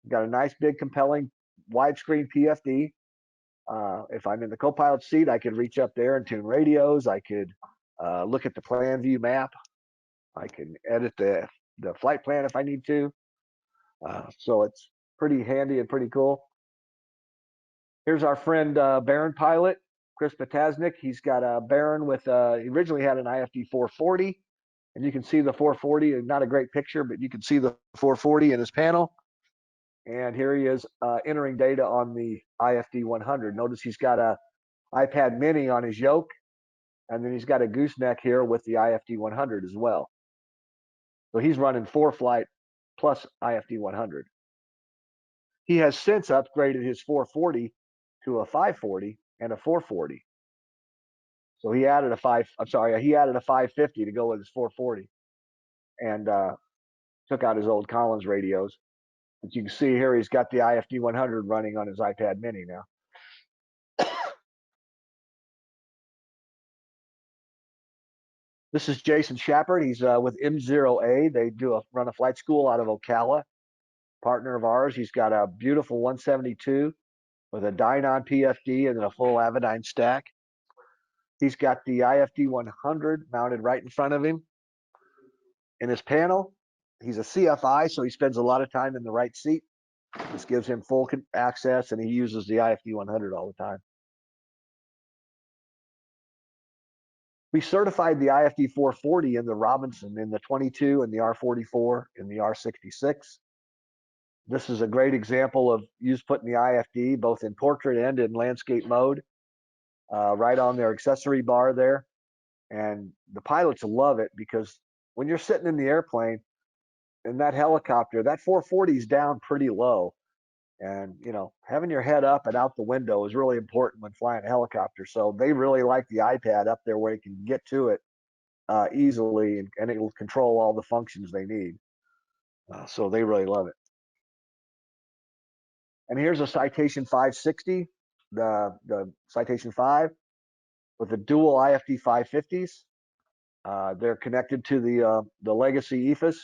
[SPEAKER 1] We've got a nice, big, compelling widescreen PFD. If I'm in the co-pilot seat, I could reach up there and tune radios. I could look at the plan view map. I can edit the flight plan if I need to. So it's pretty handy and pretty cool. Here's our friend Baron pilot, Chris Potasnik. He's got a Baron with, he originally had an IFD 440. And you can see the 440, not a great picture, but you can see the 440 in his panel. And here he is entering data on the IFD100. Notice he's got a iPad mini on his yoke, and then he's got a gooseneck here with the IFD100 as well. So he's running Foreflight plus IFD100. He has since upgraded his 440 to a 540 and a 440. So he added a 550 to go with his 440. And took out his old Collins radios. But you can see here he's got the IFD100 running on his iPad mini now. This is Jason Shepard. He's with M0A. They run a flight school out of Ocala, partner of ours. He's got a beautiful 172 with a Dynon PFD and then a full Avidyne stack. He's got the IFD100 mounted right in front of him. In his panel, he's a CFI, so he spends a lot of time in the right seat. This gives him full access, and he uses the IFD100 all the time. We certified the IFD440 in the Robinson, in the 22, and the R44, and the R66. This is a great example of putting the IFD both in portrait and in landscape mode, right on their accessory bar there. And the pilots love it because when you're sitting in the airplane in that helicopter, that 440 is down pretty low. And, you know, having your head up and out the window is really important when flying a helicopter. So they really like the iPad up there where you can get to it easily, and it will control all the functions they need. So they really love it. And here's a Citation 560, the Citation 5 with the dual IFD 550s. They're connected to the legacy EFIS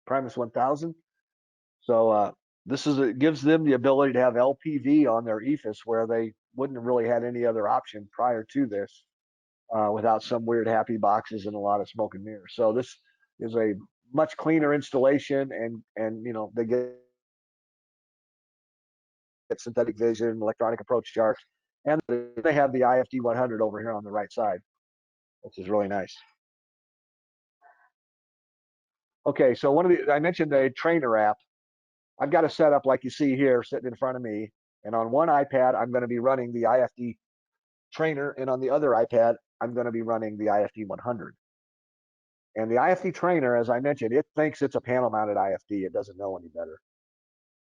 [SPEAKER 1] Primus 1000. So it gives them the ability to have LPV on their EFIS where they wouldn't have really had any other option prior to this, without some weird happy boxes and a lot of smoke and mirrors. So this is a much cleaner installation, and you know, they get synthetic vision, electronic approach charts, and they have the IFD100 over here on the right side, which is really nice. Okay, so I mentioned the trainer app. I've got a setup like you see here sitting in front of me, and on one iPad I'm going to be running the IFD trainer, and on the other iPad I'm going to be running the IFD100. And the IFD trainer, as I mentioned, it thinks it's a panel mounted IFD. It doesn't know any better.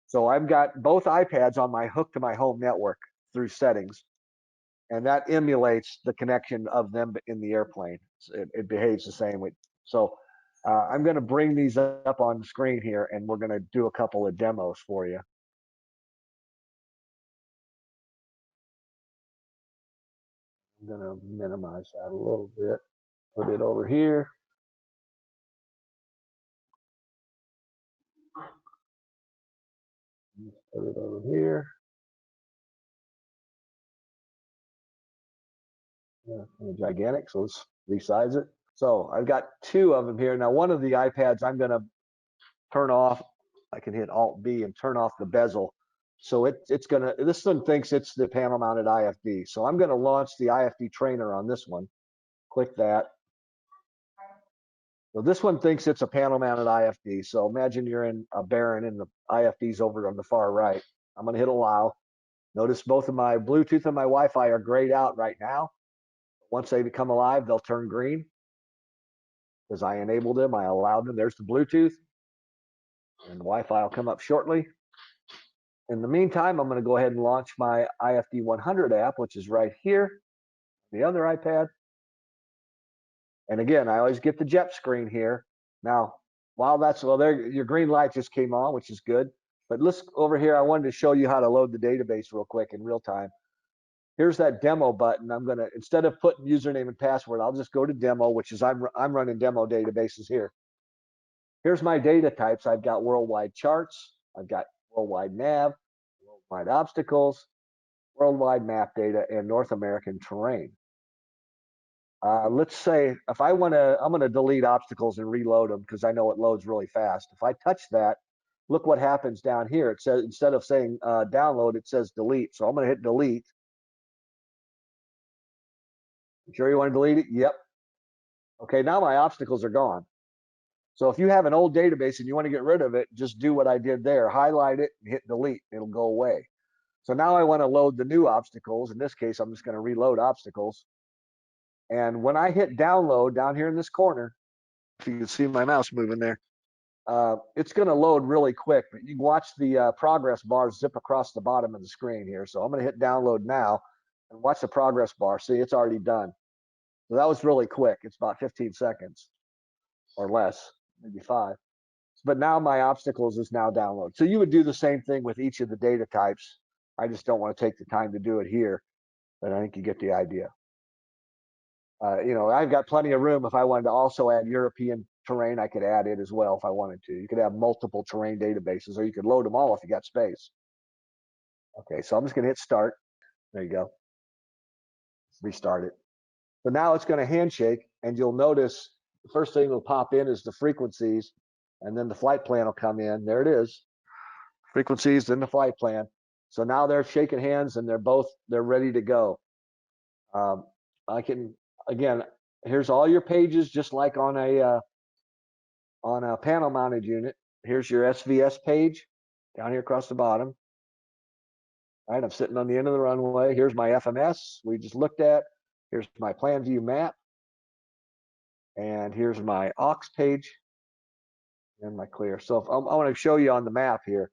[SPEAKER 1] So I've got both iPads on my hook to my home network through settings, and that emulates the connection of them in the airplane. It behaves the same way. So I'm going to bring these up on the screen here, and we're going to do a couple of demos for you. I'm going to minimize that a little bit, put it over here. Put it over here. Yeah, gigantic, so let's resize it. So I've got two of them here. Now, one of the iPads I'm going to turn off. I can hit Alt B and turn off the bezel. So this one thinks it's the panel mounted IFD. So I'm going to launch the IFD trainer on this one. Click that. So this one thinks it's a panel mounted IFD. So imagine you're in a Baron and the IFD's over on the far right. I'm going to hit allow. Notice both of my Bluetooth and my Wi-Fi are grayed out right now. Once they become alive, they'll turn green because I enabled them. I allowed them. There's the Bluetooth, and the Wi-Fi will come up shortly. In the meantime, I'm going to go ahead and launch my IFD100 app, which is right here, the other iPad. And again, I always get the jet screen here. Now, there, your green light just came on, which is good. But let's over here. I wanted to show you how to load the database real quick in real time. Here's that demo button. I'm going to, instead of putting username and password, I'll just go to demo, which is I'm running demo databases here. Here's my data types. I've got worldwide charts. I've got worldwide nav, worldwide obstacles, worldwide map data, and North American terrain. Let's say if I'm going to delete obstacles and reload them because I know it loads really fast. If I touch that, look what happens down here. It says, instead of saying download, it says delete. So I'm going to hit delete. You sure you want to delete it? Yep. Okay, now my obstacles are gone. So if you have an old database and you want to get rid of it, just do what I did there. Highlight it and hit delete. It'll go away. So now I want to load the new obstacles. In this case, I'm just going to reload obstacles. And when I hit download down here in this corner, if you can see my mouse moving there, it's going to load really quick. But you can watch the progress bar zip across the bottom of the screen here. So I'm going to hit download now and watch the progress bar. See, it's already done. So that was really quick. It's about 15 seconds or less, maybe 5. but now my obstacles is now downloaded. So you would do the same thing with each of the data types. I just don't want to take the time to do it here, but I think you get the idea. I've got plenty of room. If I wanted to also add European terrain, I could add it as well if I wanted to. You could have multiple terrain databases, or you could load them all if you got space. Okay, so I'm just going to hit start. There you go. Restart it. So now it's going to handshake, and you'll notice the first thing that'll pop in is the frequencies, and then the flight plan will come in. There it is. Frequencies, then the flight plan. So now they're shaking hands, and they're ready to go. I can, again, here's all your pages, just like on a panel mounted unit. Here's your SVS page down here across the bottom. All right, I'm sitting on the end of the runway. Here's my FMS we just looked at. Here's my plan view map. And here's my aux page and my clear. So I want to show you on the map here.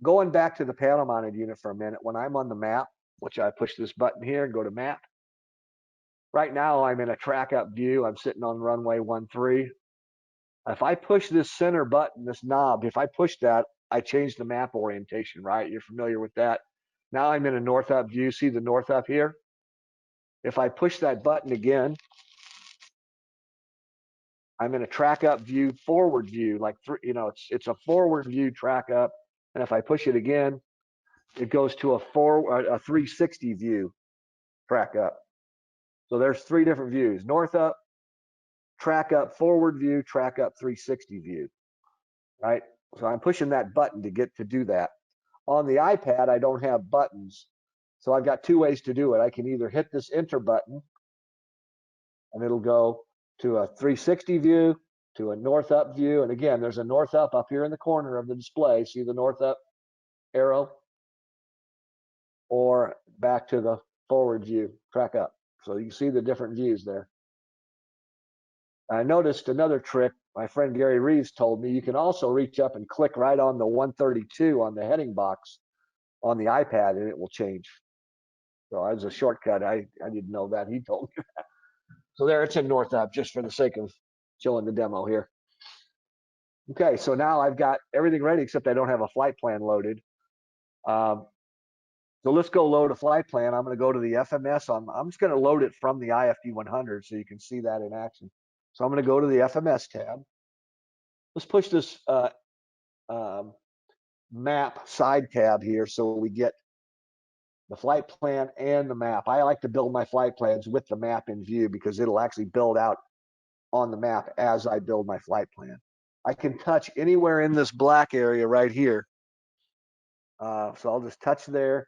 [SPEAKER 1] Going back to the panel mounted unit for a minute, when I'm on the map, which I push this button here and go to map. Right now I'm in a track up view. I'm sitting on runway 13. If I push this center button, this knob, if I push that, I change the map orientation, right? You're familiar with that. Now I'm in a north up view. See the north up here? If I push that button again, I'm in a track up view, forward view, like, it's a forward view track up. And if I push it again, it goes to a 360 view track up. So there's 3 different views: north up, track up, forward view, track up, 360 view, right? So I'm pushing that button to do that. On the iPad, I don't have buttons. So I've got 2 ways to do it. I can either hit this enter button, and it'll go to a 360 view, to a north up view. And again, there's a north up here in the corner of the display. See the north up arrow? Or back to the forward view, track up. So you can see the different views there. I noticed another trick my friend Gary Reeves told me. You can also reach up and click right on the 132 on the heading box on the iPad, and it will change. So as a shortcut, I didn't know that. He told me that. So there, it's in north up, just for the sake of showing the demo here. Okay, so now I've got everything ready, except I don't have a flight plan loaded. So let's go load a flight plan. I'm going to go to the FMS. I'm just going to load it from the IFD100 so you can see that in action. So I'm going to go to the FMS tab. Let's push this map side tab here so we get the flight plan and the map. I like to build my flight plans with the map in view because it'll actually build out on the map as I build my flight plan. I can touch anywhere in this black area right here. So I'll just touch there.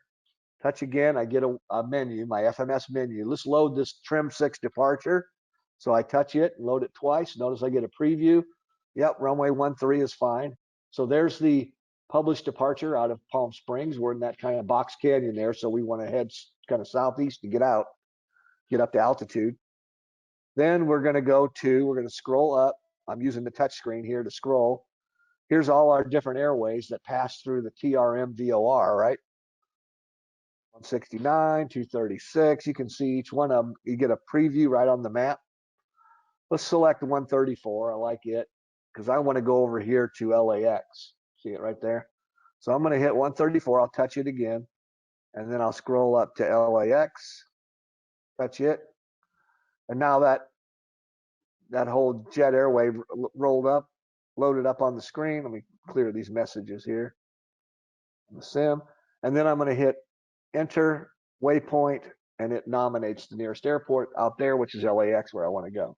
[SPEAKER 1] Touch again, I get a menu, my FMS menu. Let's load this trim 6 departure. So I touch it, load it twice. Notice I get a preview. Yep, runway 13 is fine. So there's the published departure out of Palm Springs. We're in that kind of box canyon there, so we want to head kind of southeast to get up to altitude. Then we're going to scroll up. I'm using the touch screen here to scroll. Here's all our different airways that pass through the TRM VOR, right? 169, 236. You can see each one of them. You get a preview right on the map. Let's select 134. I like it because I want to go over here to LAX. See it right there? So I'm going to hit 134. I'll touch it again. And then I'll scroll up to LAX. Touch it. And now that whole jet airway loaded up on the screen. Let me clear these messages here. The sim. And then I'm going to hit enter waypoint, and it nominates the nearest airport out there, which is LAX, where I want to go.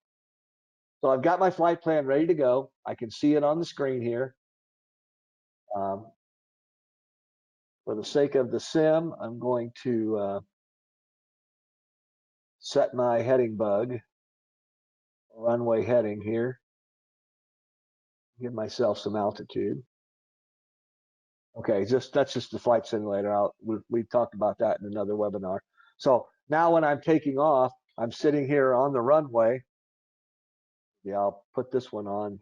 [SPEAKER 1] So I've got my flight plan ready to go. I can see it on the screen here. For the sake of the sim, I'm going to set my heading bug, runway heading here. Give myself some altitude. Okay, that's just the flight simulator. We talked about that in another webinar. So now when I'm taking off, I'm sitting here on the runway. Yeah, I'll put this one on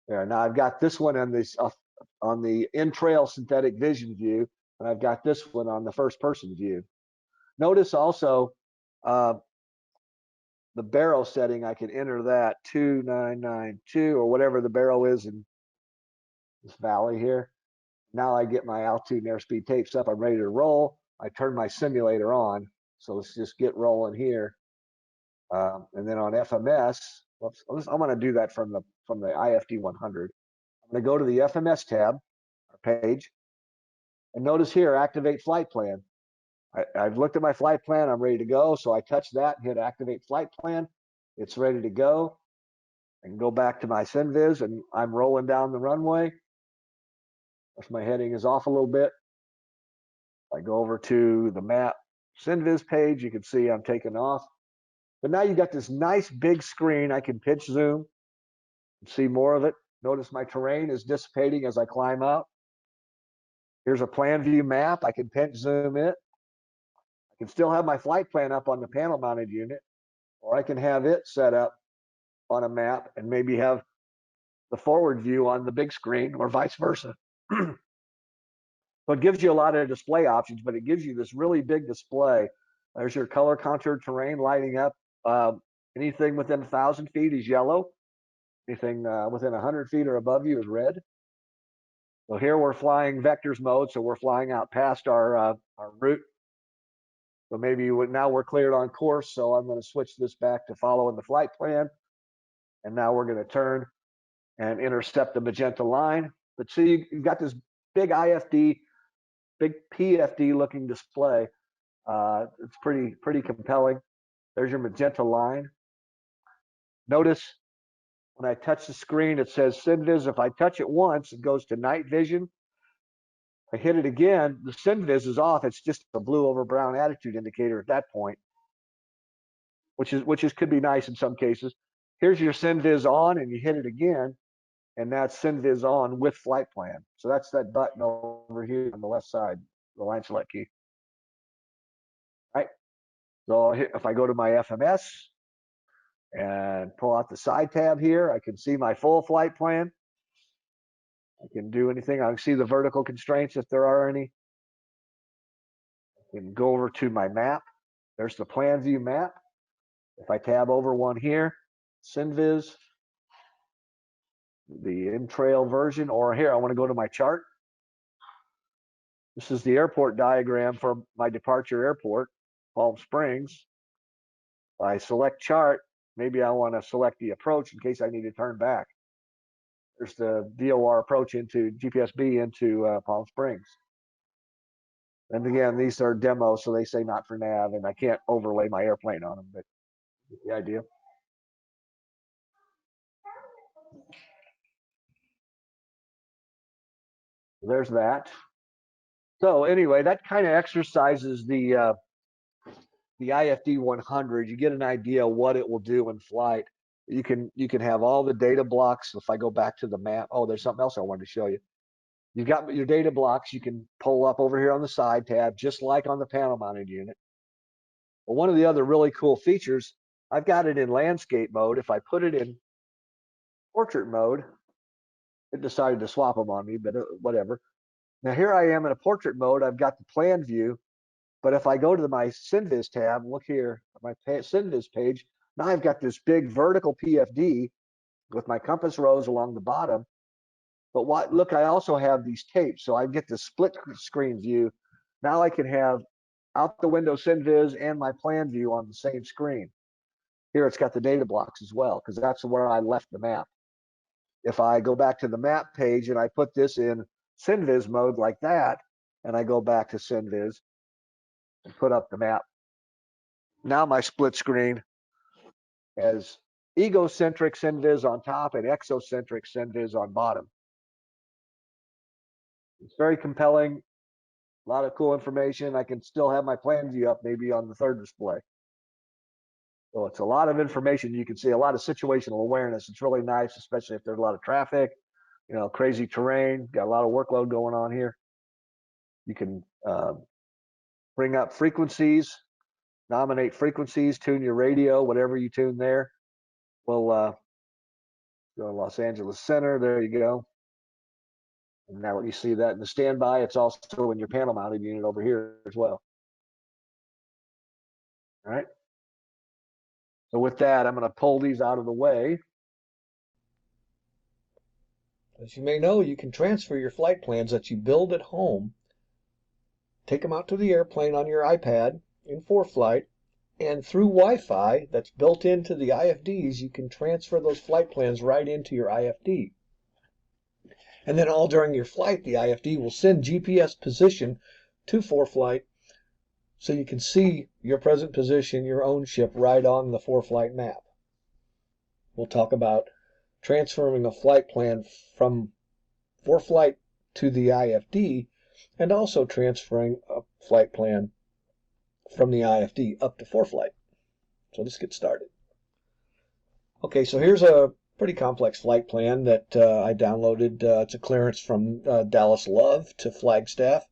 [SPEAKER 1] there. Now I've got this one on the in-trail synthetic vision view, and I've got this one on the first-person view. Notice also the baro setting, I can enter that 2992 or whatever the baro is in this valley here. Now I get my altitude and airspeed tapes up. I'm ready to roll. I turn my simulator on. So let's just get rolling here. And then on FMS, whoops, I'm going to do that from the IFD100. I'm going to go to the FMS tab or page, and notice here, activate flight plan. I've looked at my flight plan. I'm ready to go. So I touch that, hit activate flight plan. It's ready to go. I can go back to my SynViz, and I'm rolling down the runway. If my heading is off a little bit, I go over to the map SynViz page. You can see I'm taking off. But now you got this nice big screen. I can pitch zoom and see more of it. Notice my terrain is dissipating as I climb up. Here's a plan view map. I can pinch zoom it. I can still have my flight plan up on the panel mounted unit, or I can have it set up on a map and maybe have the forward view on the big screen or vice versa. So it gives you a lot of display options, but it gives you this really big display. There's your color contoured terrain lighting up. Anything within 1,000 feet is yellow. Anything within 100 feet or above you is red. So here we're flying vectors mode, so we're flying out past our route. So maybe now we're cleared on course, so I'm going to switch this back to following the flight plan. And now we're going to turn and intercept the magenta line. But see, you've got this big IFD, big PFD looking display. It's pretty compelling. There's your magenta line. Notice when I touch the screen, it says SynViz. If I touch it once, it goes to night vision. I hit it again, the SynViz is off. It's just a blue over brown attitude indicator at that point, which could be nice in some cases. Here's your SynViz on, and you hit it again, and that's SynViz on with flight plan. So that's that button over here on the left side, the line select key. Right. So if I go to my FMS and pull out the side tab here, I can see my full flight plan. I can do anything. I can see the vertical constraints if there are any. I can go over to my map. There's the plan view map. If I tab over one here, SynViz, the Entrail version, or here, I want to go to my chart. This is the airport diagram for my departure airport, Palm Springs. I select chart. Maybe I want to select the approach in case I need to turn back. There's the DOR approach into GPSB into Palm Springs. And again, these are demos, so they say not for nav, and I can't overlay my airplane on them, but the idea. There's that. So anyway, that kind of exercises the IFD100. You get an idea what it will do in flight. You can have all the data blocks. If I go back to the map, oh, there's something else I wanted to show you. You've got your data blocks. You can pull up over here on the side tab, just like on the panel mounted unit. Well, one of the other really cool features, I've got it in landscape mode. If I put it in portrait mode, it decided to swap them on me, but whatever. Now here I am in a portrait mode. I've got the plan view, but if I go to my SynViz tab, look here, my SynViz page, now I've got this big vertical PFD with my compass rose along the bottom. But look, I also have these tapes, so I get the split screen view. Now I can have out the window SynViz and my plan view on the same screen. Here it's got the data blocks as well, because that's where I left the map. If I go back to the map page and I put this in SynViz mode like that, and I go back to SynViz and put up the map, now my split screen has egocentric SynViz on top and exocentric SynViz on bottom. It's very compelling, a lot of cool information. I can still have my plan view up maybe on the third display. So it's a lot of information. You can see a lot of situational awareness. It's really nice, especially if there's a lot of traffic, crazy terrain, got a lot of workload going on here. You can bring up frequencies, nominate frequencies, tune your radio, whatever you tune there. We'll go to Los Angeles Center. There you go. And now you see that in the standby. It's also in your panel mounted unit over here as well. All right. So with that, I'm going to pull these out of the way. As you may know, you can transfer your flight plans that you build at home, take them out to the airplane on your iPad in Foreflight, and through Wi-Fi that's built into the IFDs, you can transfer those flight plans right into your IFD. And then all during your flight, the IFD will send GPS position to Foreflight so you can see your present position, your own ship, right on the Foreflight map. We'll talk about transferring a flight plan from Foreflight to the IFD, and also transferring a flight plan from the IFD up to Foreflight. So let's get started. Okay, so here's a pretty complex flight plan that I downloaded. It's a clearance from Dallas Love to Flagstaff.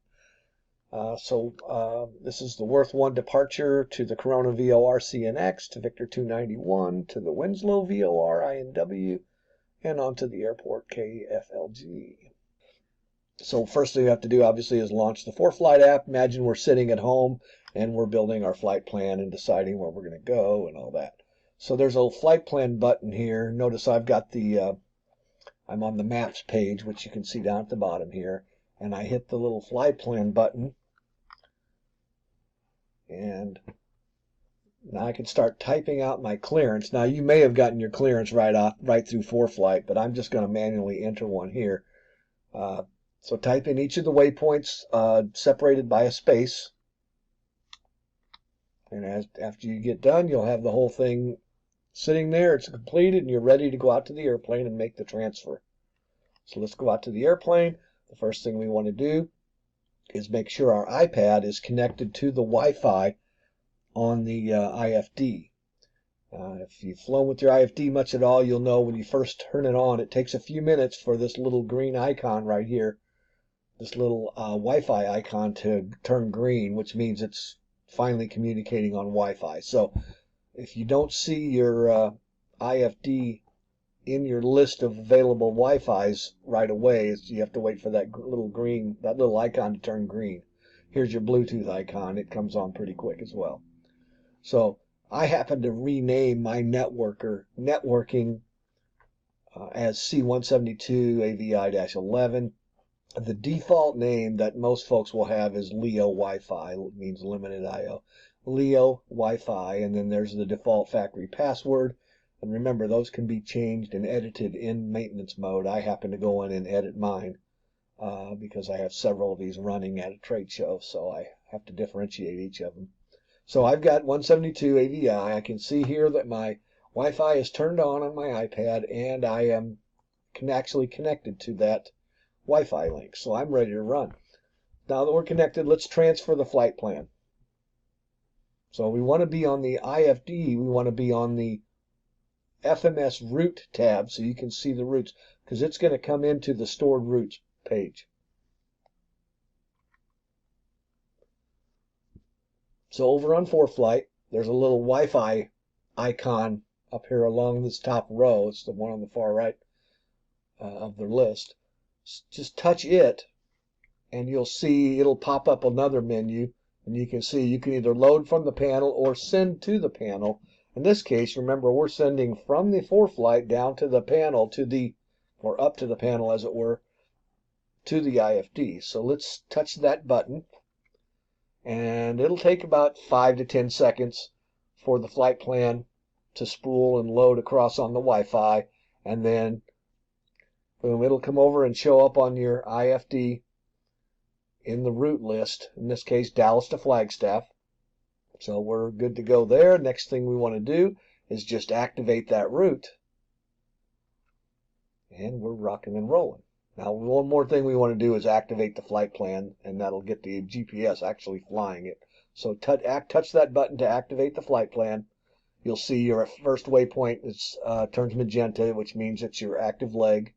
[SPEAKER 1] This is the Worth 1 departure to the Corona VOR CNX, to Victor 291, to the Winslow VOR INW, and onto the airport KFLG. So first thing you have to do, obviously, is launch the Foreflight app. Imagine we're sitting at home and we're building our flight plan and deciding where we're going to go and all that. So there's a flight plan button here. Notice I've got I'm on the maps page, which you can see down at the bottom here. And I hit the little flight plan button. And now I can start typing out my clearance. Now you may have gotten your clearance right through Foreflight, but I'm just going to manually enter one here. So type in each of the waypoints separated by a space. And after you get done, you'll have the whole thing sitting there. It's completed, and you're ready to go out to the airplane and make the transfer. So let's go out to the airplane. The first thing we want to do is make sure our iPad is connected to the Wi-Fi on the IFD. If you've flown with your IFD much at all, you'll know when you first turn it on, it takes a few minutes for this little green icon right here, this little Wi-Fi icon, to turn green, which means it's finally communicating on Wi-Fi. So if you don't see your IFD in your list of available Wi-Fis right away, you have to wait for that little icon to turn green. Here's your Bluetooth icon. It comes on pretty quick as well. So I happen to rename my networking as C172 AVI-11. The default name that most folks will have is Leo Wi-Fi. It means limited IO. Leo Wi-Fi, and then there's the default factory password. And remember, those can be changed and edited in maintenance mode. I happen to go in and edit mine because I have several of these running at a trade show, so I have to differentiate each of them. So I've got 172 AVI. I can see here that my Wi-Fi is turned on my iPad, and I am actually connected to that Wi-Fi link. So I'm ready to run. Now that we're connected, let's transfer the flight plan. So we want to be on the IFD. We want to be on the FMS route tab so you can see the routes, because it's going to come into the stored routes page. So over on Foreflight, there's a little Wi-Fi icon up here along this top row. It's the one on the far right of the list. Just touch it, and you'll see it'll pop up another menu, and you can see you can either load from the panel or send to the panel. In this case, remember, we're sending from the Foreflight down to the panel, or up to the panel, as it were, to the IFD. So let's touch that button, and it'll take about 5 to 10 seconds for the flight plan to spool and load across on the Wi-Fi, and then boom, it'll come over and show up on your IFD in the route list, in this case Dallas to Flagstaff. So we're good to go there. Next thing we want to do is just activate that route, and we're rocking and rolling. Now one more thing we want to do is activate the flight plan, and that'll get the GPS actually flying it. So touch that button to activate the flight plan. You'll see your first waypoint turns magenta, which means it's your active leg.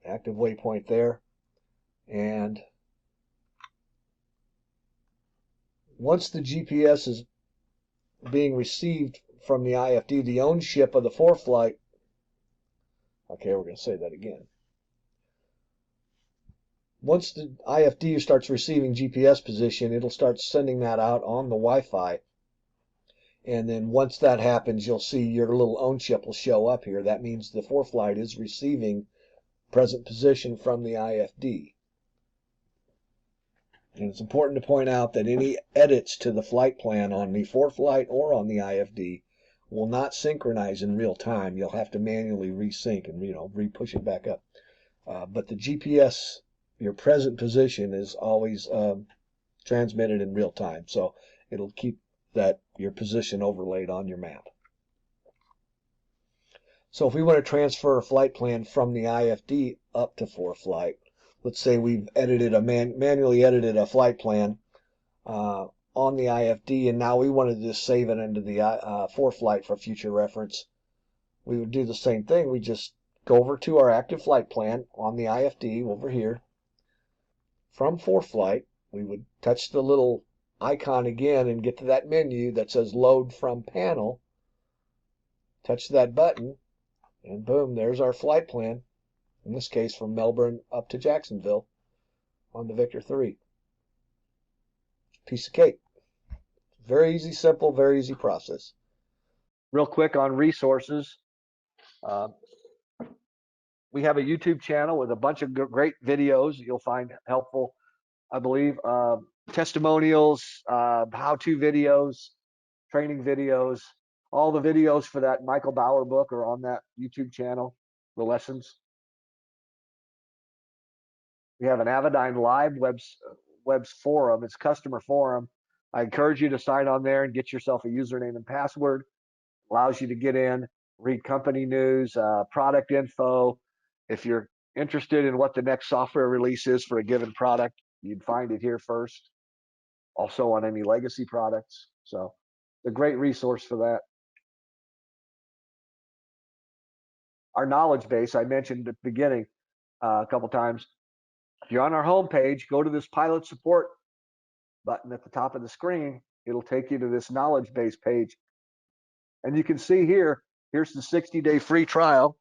[SPEAKER 1] Active waypoint there. And once the GPS is being received from the IFD, the own ship of the Foreflight, okay, we're going to say that again. Once the IFD starts receiving GPS position, it'll start sending that out on the Wi-Fi.
[SPEAKER 2] And then once that happens, you'll see your little own chip will show up here. That means the Foreflight is receiving present position from the IFD. And it's important to point out that any edits to the flight plan on the Foreflight or on the IFD will not synchronize in real time. You'll have to manually resync and re-push it back up. But the GPS, your present position, is always transmitted in real time. So it'll keep your position overlaid on your map. So if we want to transfer a flight plan from the IFD up to Foreflight, let's say we've manually edited a flight plan on the IFD, and now we wanted to just save it into the Foreflight for future reference. We would do the same thing. We just go over to our active flight plan on the IFD over here. From Foreflight, we would touch the little icon again and get to that menu that says Load from Panel. Touch that button, and boom, there's our flight plan. In this case, from Melbourne up to Jacksonville on the Victor 3. Piece of cake. Very easy, simple, very easy process.
[SPEAKER 1] Real quick on resources. We have a YouTube channel with a bunch of great videos you'll find helpful, I believe. Testimonials, how-to videos, training videos. All the videos for that Michael Bauer book are on that YouTube channel, the lessons. We have an Avidyne live webs forum. It's customer forum. I encourage you to sign on there and get yourself a username and password. Allows you to get in, read company news, product info. If you're interested in what the next software release is for a given product, you'd find it here first. Also on any legacy products. So it's a great resource for that. Our knowledge base, I mentioned at the beginning a couple times. If you're on our home page, go to this pilot support button at the top of the screen. It'll take you to this knowledge base page. And you can see here, here's the 60-day free trial.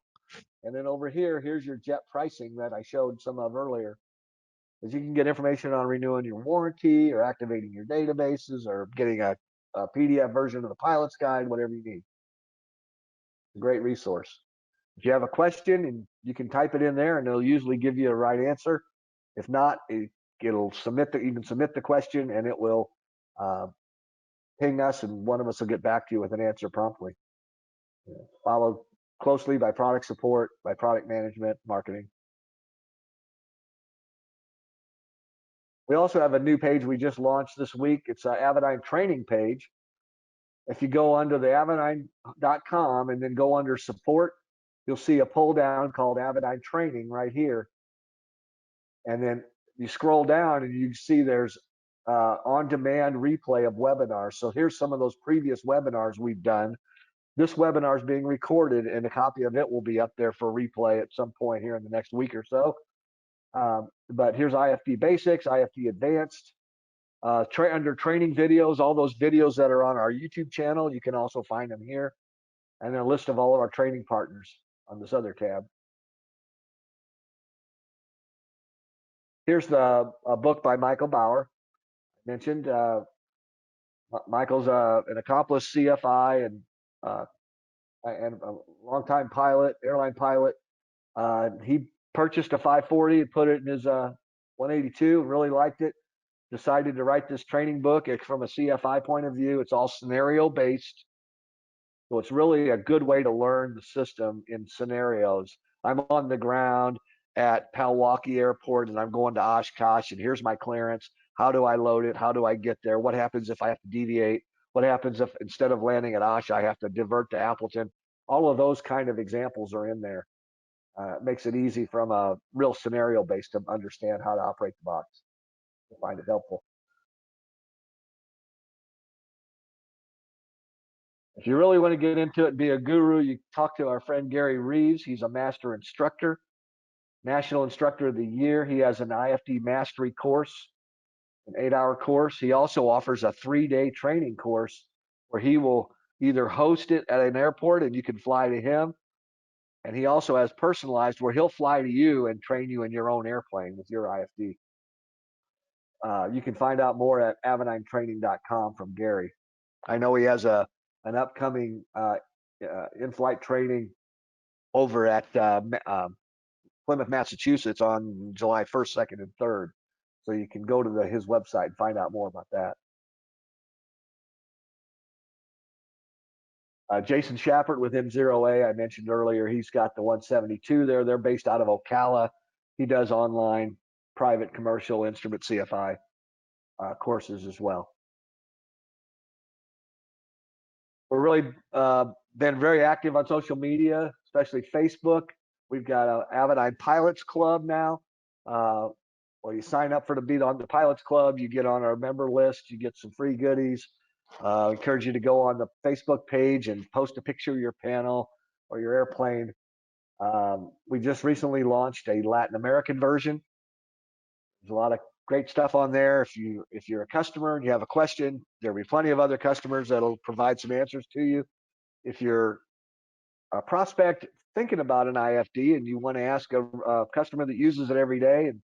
[SPEAKER 1] And then over here, here's your jet pricing that I showed some of earlier. As you can get information on renewing your warranty or activating your databases or getting a PDF version of the pilot's guide, whatever you need. A great resource. If you have a question, and you can type it in there and it'll usually give you a right answer. If not, it'll you can submit the question and it will ping us, and one of us will get back to you with an answer promptly. Followed closely by product support, by product management, marketing. We also have a new page we just launched this week. It's an Avidyne training page. If you go under the avidyne.com and then go under support, you'll see a pull down called Avidyne training right here. And then you scroll down and you see there's on-demand replay of webinars. So here's some of those previous webinars we've done. This webinar is being recorded and a copy of it will be up there for replay at some point here in the next week or so. But here's IFD Basics, IFD Advanced, under training videos, all those videos that are on our YouTube channel, you can also find them here. And then a list of all of our training partners on this other tab. Here's a book by Michael Bauer. I mentioned Michael's an accomplished CFI and a longtime pilot, airline pilot. He purchased a 540 and put it in his 182 and really liked it. Decided to write this training book. From a CFI point of view, it's all scenario based. So it's really a good way to learn the system in scenarios. I'm on the ground at Palwaki Airport and I'm going to Oshkosh and here's my clearance. How do I load it? How do I get there? What happens if I have to deviate? What happens if instead of landing at Osh, I have to divert to Appleton? All of those kind of examples are in there. It makes it easy from a real scenario base to understand how to operate the box. I find it helpful. If you really want to get into it and be a guru, you talk to our friend Gary Reeves. He's a master instructor, National Instructor of the Year. He has an IFD mastery course, an 8-hour course. He also offers a 3-day training course where he will either host it at an airport and you can fly to him. And he also has personalized where he'll fly to you and train you in your own airplane with your IFD. You can find out more at avidynetraining.com from Gary. I know he has a an upcoming in-flight training over at Plymouth, Massachusetts on July 1st, 2nd, and 3rd. So you can go to his website and find out more about that. Jason Shappert with M0A, I mentioned earlier, he's got the 172 there. They're based out of Ocala. He does online, private, commercial, instrument CFI courses as well. We're really been very active on social media, especially Facebook. We've got an Avidyne Pilots Club now. Well, you sign up to be on the Pilots Club, you get on our member list, you get some free goodies. Encourage you to go on the Facebook page and post a picture of your panel or your airplane. We just recently launched a Latin American version. There's a lot of great stuff on there. If you're a customer and you have a question, there'll be plenty of other customers that'll provide some answers to you. If you're a prospect thinking about an IFD and you want to ask a customer that uses it every day, and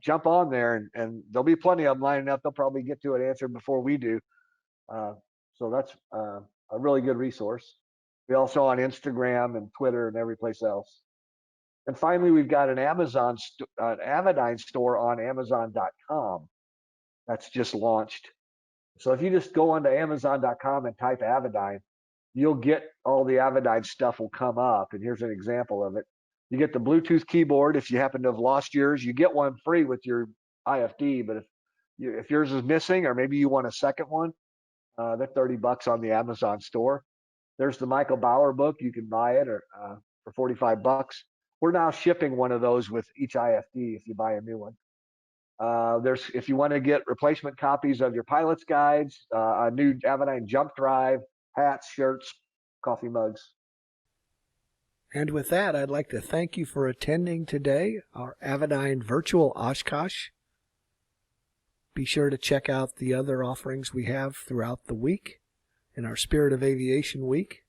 [SPEAKER 1] jump on there, and there'll be plenty of them lining up. They'll probably get to an answer before we do. So that's a really good resource. We also on Instagram and Twitter and every place else. And finally, we've got an Avidyne store on Amazon.com that's just launched. So if you just go onto Amazon.com and type Avidyne, you'll get all the Avidyne stuff will come up. And here's an example of it. You get the Bluetooth keyboard. If you happen to have lost yours, you get one free with your IFD. But if yours is missing, or maybe you want a second one, they're $30 on the Amazon store. There's the Michael Bauer book. You can buy it for $45. We're now shipping one of those with each IFD if you buy a new one. If you want to get replacement copies of your pilot's guides, a new Avidyne jump drive, hats, shirts, coffee mugs.
[SPEAKER 2] And with that, I'd like to thank you for attending today, our Avidyne virtual Oshkosh. Be sure to check out the other offerings we have throughout the week in our Spirit of Aviation Week.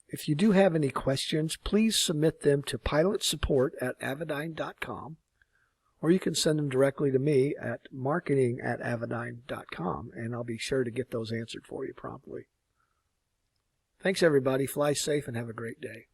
[SPEAKER 2] If you do have any questions, please submit them to pilotsupport@avidyne.com, or you can send them directly to me at marketing@avidyne.com, and I'll be sure to get those answered for you promptly. Thanks, everybody. Fly safe and have a great day.